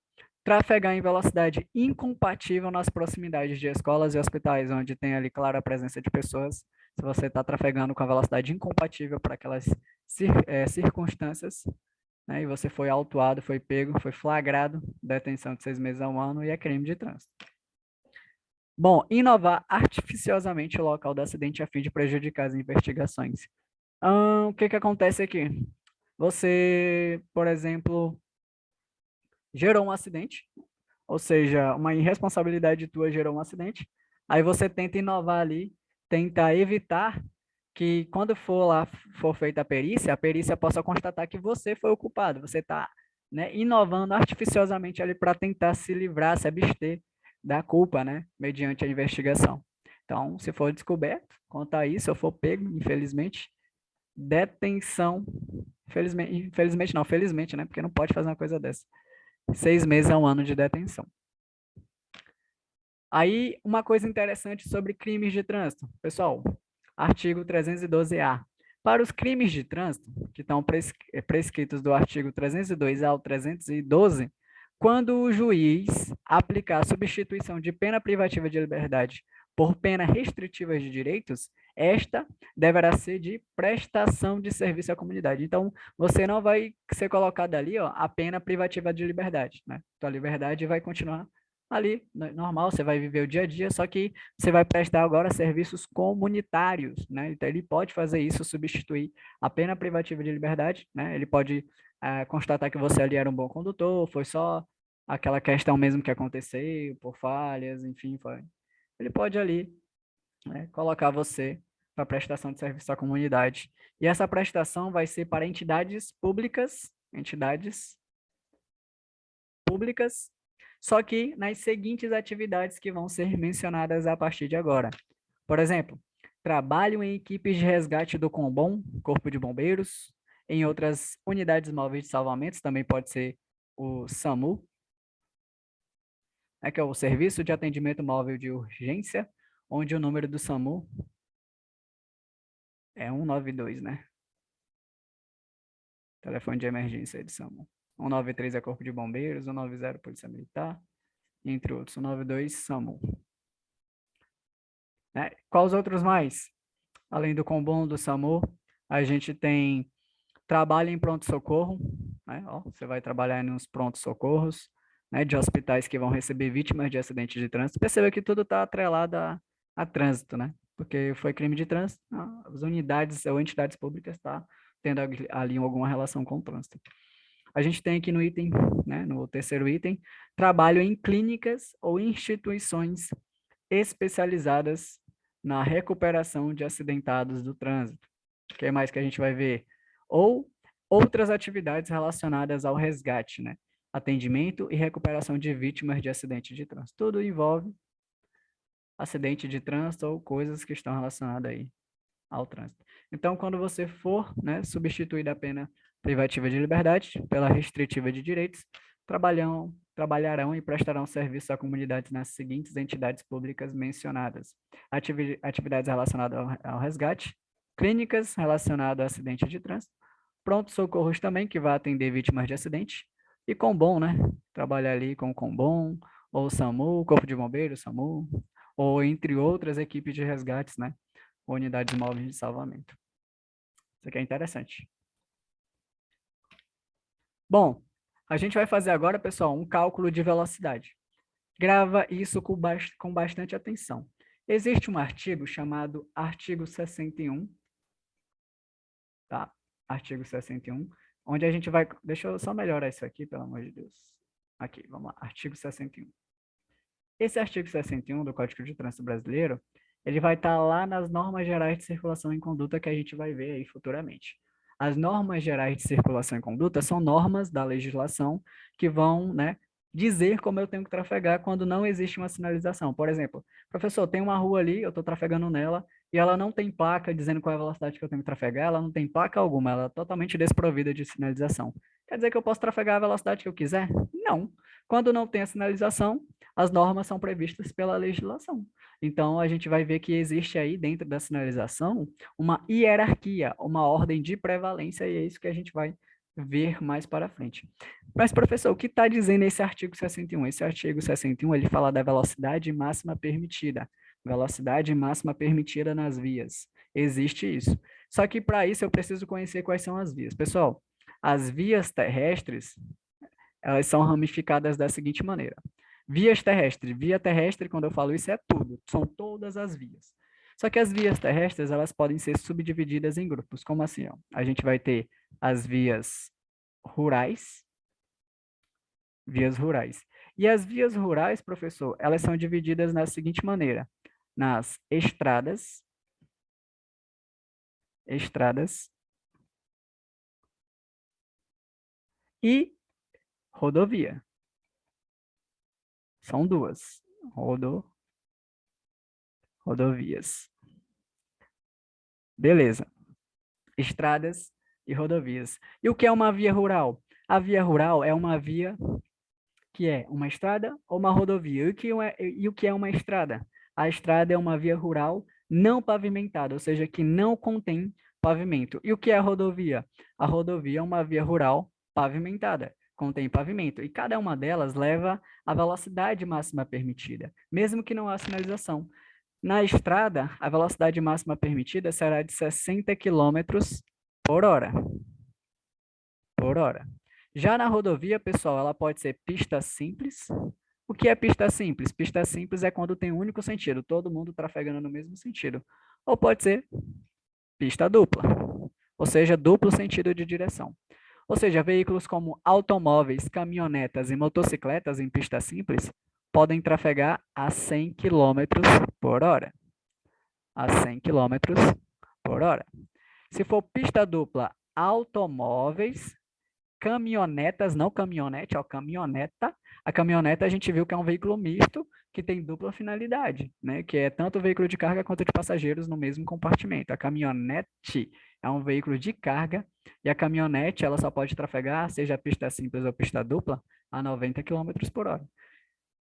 Trafegar em velocidade incompatível nas proximidades de escolas e hospitais, onde tem ali clara a presença de pessoas. Se você está trafegando com a velocidade incompatível para aquelas circunstâncias, né, e você foi autuado, foi pego, foi flagrado, detenção de 6 meses a 1 ano e é crime de trânsito. Bom, inovar artificiosamente o local do acidente a fim de prejudicar as investigações. O que acontece aqui? Você, por exemplo, gerou um acidente, ou seja, uma irresponsabilidade tua gerou um acidente, aí você tenta inovar ali, tenta evitar que quando for feita a perícia possa constatar que você foi o culpado, você está, né, inovando artificiosamente ali para tentar se livrar, se abster da culpa, né, mediante a investigação. Então, se for descoberto, quanto a isso, eu for pego, infelizmente, detenção, infelizmente não, felizmente, né, porque não pode fazer uma coisa dessa. 6 meses a 1 ano de detenção. Aí, uma coisa interessante sobre crimes de trânsito. Pessoal, artigo 312-A. Para os crimes de trânsito, que estão prescritos do artigo 302 ao 312, quando o juiz aplicar substituição de pena privativa de liberdade por pena restritiva de direitos, esta deverá ser de prestação de serviço à comunidade. Então, você não vai ser colocado ali, ó, a pena privativa de liberdade, né? Tua liberdade vai continuar ali, normal, você vai viver o dia a dia, só que você vai prestar agora serviços comunitários, né? Então, ele pode fazer isso, substituir a pena privativa de liberdade, né? Ele pode constatar que você ali era um bom condutor, foi só aquela questão mesmo que aconteceu, por falhas, enfim, foi. Ele pode ali, né, colocar você para prestação de serviço à comunidade. E essa prestação vai ser para entidades públicas, só que nas seguintes atividades que vão ser mencionadas a partir de agora. Por exemplo, trabalho em equipes de resgate do Combom, Corpo de Bombeiros, em outras unidades móveis de salvamento, também pode ser o SAMU, que é o Serviço de Atendimento Móvel de Urgência, onde o número do SAMU é 192, né? Telefone de emergência de SAMU. 193 é Corpo de Bombeiros, 190 Polícia Militar, entre outros. 192 SAMU. Né? Quais outros mais? Além do Combom, do SAMU, a gente tem trabalho em pronto-socorro, né? Ó, você vai trabalhar nos pronto-socorros, né, de hospitais que vão receber vítimas de acidentes de trânsito. Perceba que tudo está atrelado a trânsito, né? Porque foi crime de trânsito, as unidades ou entidades públicas estão tendo ali alguma relação com o trânsito. A gente tem aqui no item, né, no terceiro item, trabalho em clínicas ou instituições especializadas na recuperação de acidentados do trânsito. O que mais que a gente vai ver? Ou outras atividades relacionadas ao resgate, né? Atendimento e recuperação de vítimas de acidente de trânsito. Tudo envolve acidente de trânsito ou coisas que estão relacionadas aí ao trânsito. Então, quando você for, né, substituir a pena privativa de liberdade pela restritiva de direitos, trabalharão e prestarão serviço à comunidade nas seguintes entidades públicas mencionadas: atividades relacionadas ao resgate, clínicas relacionadas a acidente de trânsito, pronto-socorros também, que vai atender vítimas de acidente, e Combom, né? Trabalhar ali com o Combom, ou SAMU, Corpo de Bombeiros, SAMU, ou entre outras equipes de resgates, né? Unidades móveis de salvamento. Isso aqui é interessante. Bom, a gente vai fazer agora, pessoal, um cálculo de velocidade. Grava isso com bastante atenção. Existe um artigo chamado artigo 61, tá? Artigo 61, onde a gente vai... Deixa eu só melhorar isso aqui, pelo amor de Deus. Aqui, vamos lá. Artigo 61. Esse artigo 61 do Código de Trânsito Brasileiro, ele vai estar lá nas normas gerais de circulação e conduta que a gente vai ver aí futuramente. As normas gerais de circulação e conduta são normas da legislação que vão, né, dizer como eu tenho que trafegar quando não existe uma sinalização. Por exemplo, professor, tem uma rua ali, eu estou trafegando nela, e ela não tem placa dizendo qual é a velocidade que eu tenho que trafegar, ela não tem placa alguma, ela é totalmente desprovida de sinalização. Quer dizer que eu posso trafegar a velocidade que eu quiser? Não. Quando não tem a sinalização, as normas são previstas pela legislação. Então, a gente vai ver que existe aí, dentro da sinalização, uma hierarquia, uma ordem de prevalência, e é isso que a gente vai ver mais para frente. Mas, professor, o que está dizendo esse artigo 61? Esse artigo 61, ele fala da velocidade máxima permitida. Velocidade máxima permitida nas vias. Existe isso. Só que, para isso, eu preciso conhecer quais são as vias. Pessoal, as vias terrestres, elas são ramificadas da seguinte maneira. Vias terrestres. Via terrestre, quando eu falo isso, é tudo. São todas as vias. Só que as vias terrestres, elas podem ser subdivididas em grupos. Como assim? Ó? A gente vai ter as vias rurais. Vias rurais. E as vias rurais, professor, elas são divididas da seguinte maneira. Nas estradas e rodovia. São duas. Rodovias. Beleza. Estradas e rodovias. E o que é uma via rural? A via rural é uma via que é uma estrada ou uma rodovia. E o que é uma estrada? A estrada é uma via rural não pavimentada, ou seja, que não contém pavimento. E o que é a rodovia? A rodovia é uma via rural pavimentada, contém pavimento. E cada uma delas leva a velocidade máxima permitida, mesmo que não há sinalização. Na estrada, a velocidade máxima permitida será de 60 quilômetros por hora. Por hora. Já na rodovia, pessoal, ela pode ser pista simples. O que é pista simples? Pista simples é quando tem um único sentido, todo mundo trafegando no mesmo sentido. Ou pode ser pista dupla, ou seja, duplo sentido de direção. Ou seja, veículos como automóveis, caminhonetas e motocicletas em pista simples podem trafegar a 100 km por hora. A 100 km por hora. Se for pista dupla, automóveis, caminhonetas, não caminhonete, ó, caminhoneta. A caminhoneta a gente viu que é um veículo misto que tem dupla finalidade, né? Que é tanto veículo de carga quanto de passageiros no mesmo compartimento. A caminhonete é um veículo de carga e a caminhonete ela só pode trafegar, seja pista simples ou pista dupla, a 90 km por hora.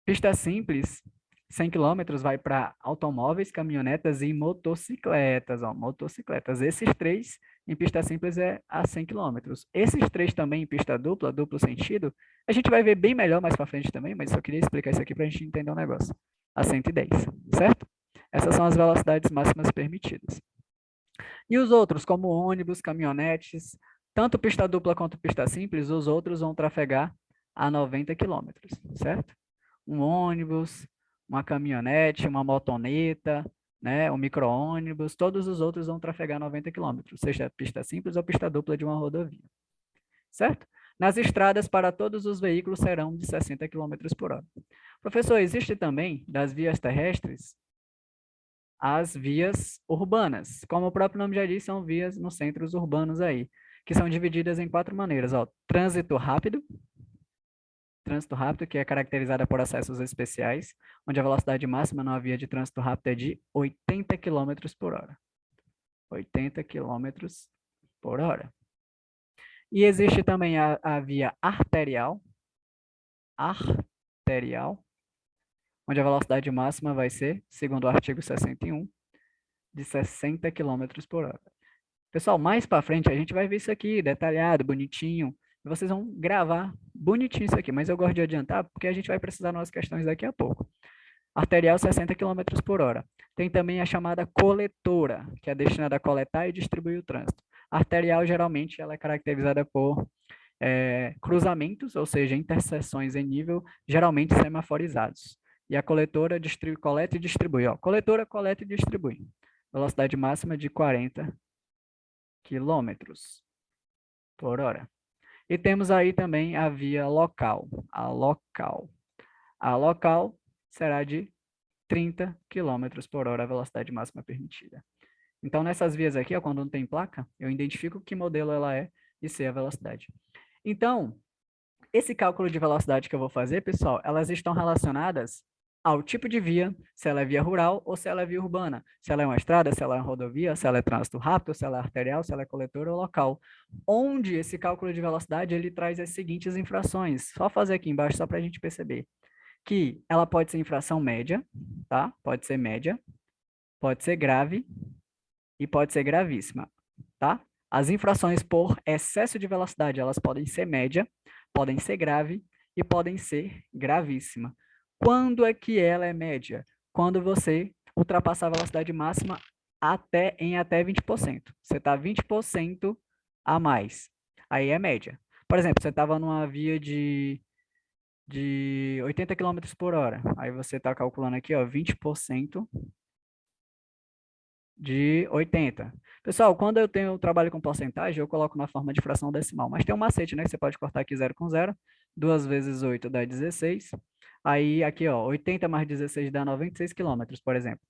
Pista simples, 100 km vai para automóveis, caminhonetas e motocicletas. Ó, motocicletas. Esses três em pista simples é a 100 km. Esses três também em pista dupla, duplo sentido, a gente vai ver bem melhor mais para frente também, mas só queria explicar isso aqui para a gente entender um negócio. A 110, certo? Essas são as velocidades máximas permitidas. E os outros, como ônibus, caminhonetes, tanto pista dupla quanto pista simples, os outros vão trafegar a 90 km, certo? Um ônibus, uma caminhonete, uma motoneta, né, um micro-ônibus, todos os outros vão trafegar 90 km, seja pista simples ou pista dupla de uma rodovia, certo? Nas estradas, para todos os veículos serão de 60 km por hora. Professor, existe também, das vias terrestres, as vias urbanas. Como o próprio nome já diz, são vias nos centros urbanos aí, que são divididas em 4 maneiras. Ó, trânsito rápido, que é caracterizada por acessos especiais, onde a velocidade máxima numa via de trânsito rápido é de 80 km por hora. 80 km por hora. E existe também a via arterial, onde a velocidade máxima vai ser, segundo o artigo 61, de 60 km por hora. Pessoal, mais para frente a gente vai ver isso aqui detalhado, bonitinho, e vocês vão gravar bonitinho isso aqui, mas eu gosto de adiantar porque a gente vai precisar das questões daqui a pouco. Arterial 60 km por hora. Tem também a chamada coletora, que é destinada a coletar e distribuir o trânsito. A arterial, geralmente, ela é caracterizada por cruzamentos, ou seja, interseções em nível, geralmente semaforizados. E a coletora coleta e distribui. Ó. Coletora, coleta e distribui. Velocidade máxima de 40 km por hora. E temos aí também a via local. A local será de 30 km por hora a velocidade máxima permitida. Então, nessas vias aqui, ó, quando não tem placa, eu identifico que modelo ela é e sei a velocidade. Então, esse cálculo de velocidade que eu vou fazer, pessoal, elas estão relacionadas ao tipo de via, se ela é via rural ou se ela é via urbana, se ela é uma estrada, se ela é uma rodovia, se ela é trânsito rápido, se ela é arterial, se ela é coletora ou local. Onde esse cálculo de velocidade ele traz as seguintes infrações. Só fazer aqui embaixo só para a gente perceber que ela pode ser infração média, tá? Pode ser média, pode ser grave e pode ser gravíssima, tá? As infrações por excesso de velocidade, elas podem ser média, podem ser grave e podem ser gravíssima. Quando é que ela é média? Quando você ultrapassar a velocidade máxima em até 20%. Você está 20% a mais. Aí é média. Por exemplo, você estava numa via de 80 km por hora. Aí você está calculando aqui, ó, 20% de 80. Pessoal, quando eu trabalho com porcentagem, eu coloco na forma de fração decimal. Mas tem um macete, né? Que você pode cortar aqui 0 com 0. 2 vezes 8 dá 16. Aí, aqui, ó, 80 mais 16 dá 96 quilômetros, por exemplo.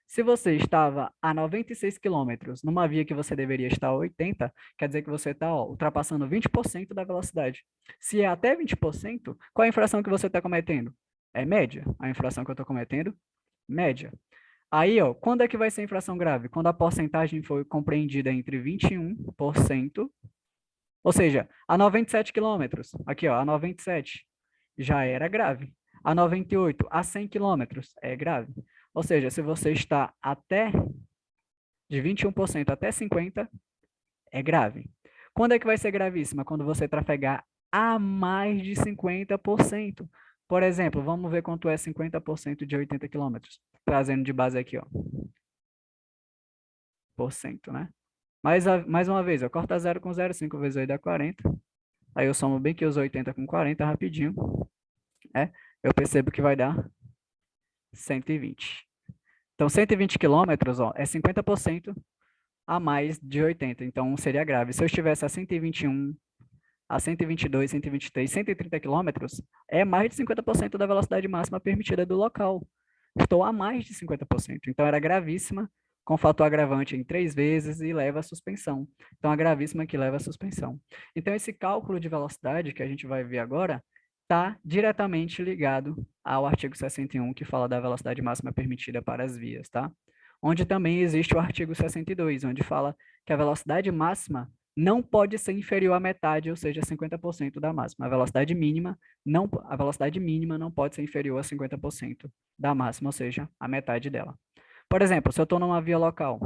Se você estava a 96 quilômetros numa via que você deveria estar a 80, quer dizer que você está ultrapassando 20% da velocidade. Se é até 20%, qual é a infração que você está cometendo? É média. A infração que eu estou cometendo, média. Aí, ó, quando é que vai ser infração grave? Quando a porcentagem foi compreendida entre 21%, ou seja, a 97 quilômetros. Aqui, ó, a 97. já era grave. A 98, a 100 km, é grave. Ou seja, se você está de 21% até 50%, é grave. Quando é que vai ser gravíssima? Quando você trafegar a mais de 50%. Por exemplo, vamos ver quanto é 50% de 80 km. Trazendo de base aqui, ó. Por cento, né? Mais uma vez, eu corto a 0 com 0, 5 vezes 8 dá 40. Aí eu somo bem que os 80 com 40 rapidinho. Eu percebo que vai dar 120. Então, 120 quilômetros, ó, é 50% a mais de 80. Então, seria grave. Se eu estivesse a 121, a 122, 123, 130 quilômetros, é mais de 50% da velocidade máxima permitida do local. Estou a mais de 50%. Então, era gravíssima, com fator agravante em 3 vezes e leva à suspensão. Então, a gravíssima que leva à suspensão. Então, esse cálculo de velocidade que a gente vai ver agora está diretamente ligado ao artigo 61, que fala da velocidade máxima permitida para as vias, tá? Onde também existe o artigo 62, onde fala que a velocidade máxima não pode ser inferior à metade, ou seja, 50% da máxima. A velocidade mínima não pode ser inferior a 50% da máxima, ou seja, a metade dela. Por exemplo, se eu estou numa via local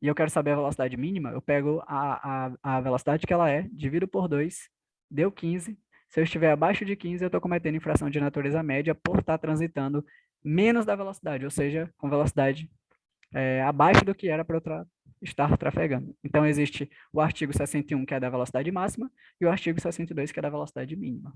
e eu quero saber a velocidade mínima, eu pego a velocidade que ela é, divido por 2, deu 15. Se eu estiver abaixo de 15, eu estou cometendo infração de natureza média por estar transitando menos da velocidade, ou seja, com velocidade abaixo do que era para eu estar trafegando. Então, existe o artigo 61, que é da velocidade máxima, e o artigo 62, que é da velocidade mínima.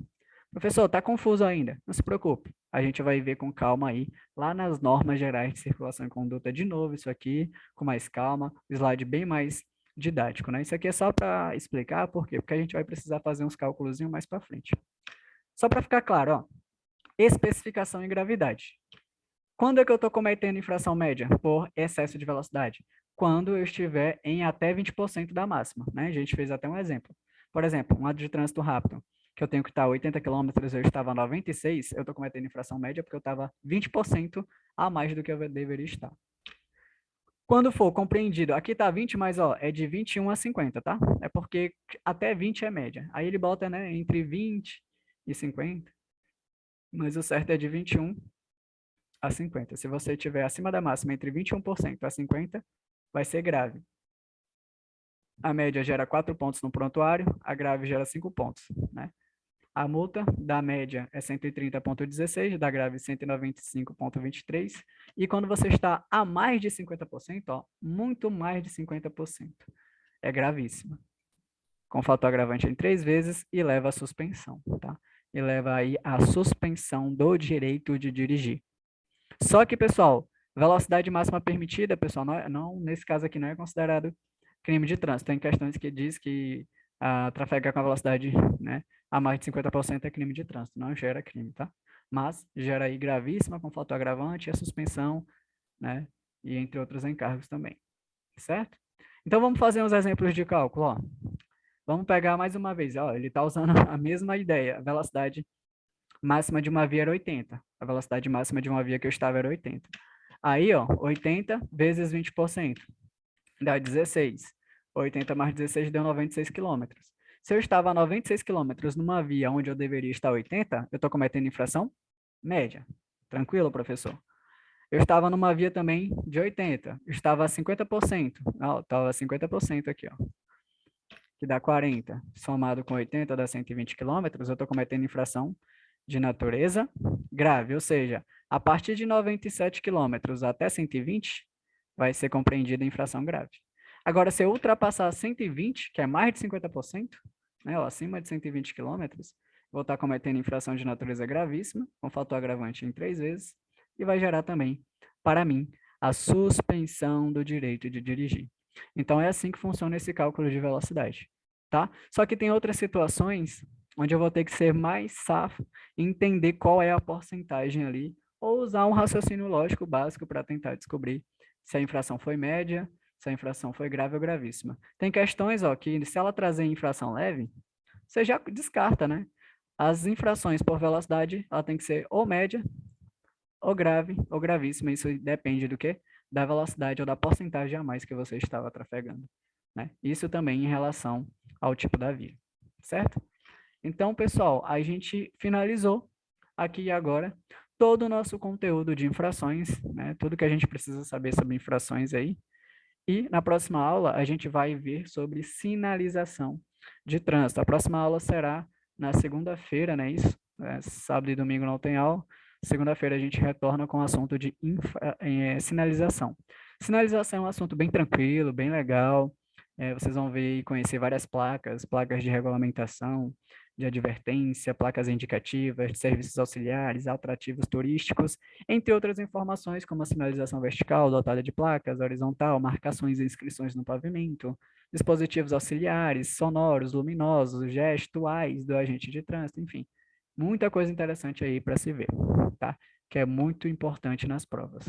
Professor, está confuso ainda? Não se preocupe. A gente vai ver com calma aí, lá nas normas gerais de circulação e conduta, de novo, isso aqui, com mais calma, slide bem mais didático, né? Isso aqui é só para explicar, por quê? Porque a gente vai precisar fazer uns cálculos mais para frente. Só para ficar claro, ó, especificação e gravidade. Quando é que eu estou cometendo infração média por excesso de velocidade? Quando eu estiver em até 20% da máxima, né? A gente fez até um exemplo. Por exemplo, um ato de trânsito rápido, que eu tenho que estar a 80 km, eu estava a 96, eu estou cometendo infração média porque eu estava 20% a mais do que eu deveria estar. Quando for compreendido, aqui está 20, mas ó, é de 21 a 50, tá? É porque até 20 é média. Aí ele bota, né, entre 20 e 50, mas o certo é de 21 a 50. Se você estiver acima da máxima entre 21% a 50%, vai ser grave. A média gera 4 pontos no prontuário, a grave gera 5 pontos, né? A multa da média é 130,16, da grave 195,23. E quando você está a mais de 50%, ó, muito mais de 50%, é gravíssima. Com fator agravante em 3 vezes e leva à suspensão, tá? E leva aí à suspensão do direito de dirigir. Só que, pessoal, velocidade máxima permitida, pessoal, nesse caso aqui não é considerado crime de trânsito. Tem questões que diz que trafegar com a velocidade, né, a mais de 50% é crime de trânsito. Não gera crime, tá? Mas gera aí gravíssima com fator agravante, a suspensão, né, e entre outros encargos também. Certo? Então, vamos fazer uns exemplos de cálculo, ó. Vamos pegar mais uma vez, ó, ele está usando a mesma ideia, a velocidade máxima de uma via era 80. A velocidade máxima de uma via que eu estava era 80. Aí, ó, 80 vezes 20%, dá 16. 80 mais 16 deu 96 quilômetros. Se eu estava a 96 quilômetros numa via onde eu deveria estar 80, eu estou cometendo infração média. Tranquilo, professor? Eu estava numa via também de 80. Eu estava a 50%. Não, estava a 50% aqui, ó. Que dá 40. Somado com 80 dá 120 quilômetros. Eu estou cometendo infração de natureza grave, ou seja, a partir de 97 quilômetros até 120, vai ser compreendida infração grave. Agora, se eu ultrapassar 120, que é mais de 50%, né, ó, acima de 120 quilômetros, vou estar cometendo infração de natureza gravíssima, com fator agravante em 3 vezes, e vai gerar também, para mim, a suspensão do direito de dirigir. Então, é assim que funciona esse cálculo de velocidade, tá? Só que tem outras situações onde eu vou ter que ser mais safo e entender qual é a porcentagem ali, ou usar um raciocínio lógico básico para tentar descobrir se a infração foi média, se a infração foi grave ou gravíssima. Tem questões, ó, que se ela trazer infração leve, você já descarta, né? As infrações por velocidade, ela tem que ser ou média, ou grave, ou gravíssima. Isso depende do quê? Da velocidade ou da porcentagem a mais que você estava trafegando, né? Isso também em relação ao tipo da via, certo? Então, pessoal, a gente finalizou aqui e agora todo o nosso conteúdo de infrações, né? Tudo que a gente precisa saber sobre infrações aí. E na próxima aula a gente vai ver sobre sinalização de trânsito. A próxima aula será na segunda-feira, né? Isso, sábado e domingo não tem aula. Segunda-feira a gente retorna com o assunto de sinalização. Sinalização é um assunto bem tranquilo, bem legal. Vocês vão ver e conhecer várias placas, placas de regulamentação, de advertência, placas indicativas, serviços auxiliares, atrativos turísticos, entre outras informações como a sinalização vertical, dotada de placas, horizontal, marcações e inscrições no pavimento, dispositivos auxiliares, sonoros, luminosos, gestuais do agente de trânsito, enfim, muita coisa interessante aí para se ver, tá? Que é muito importante nas provas.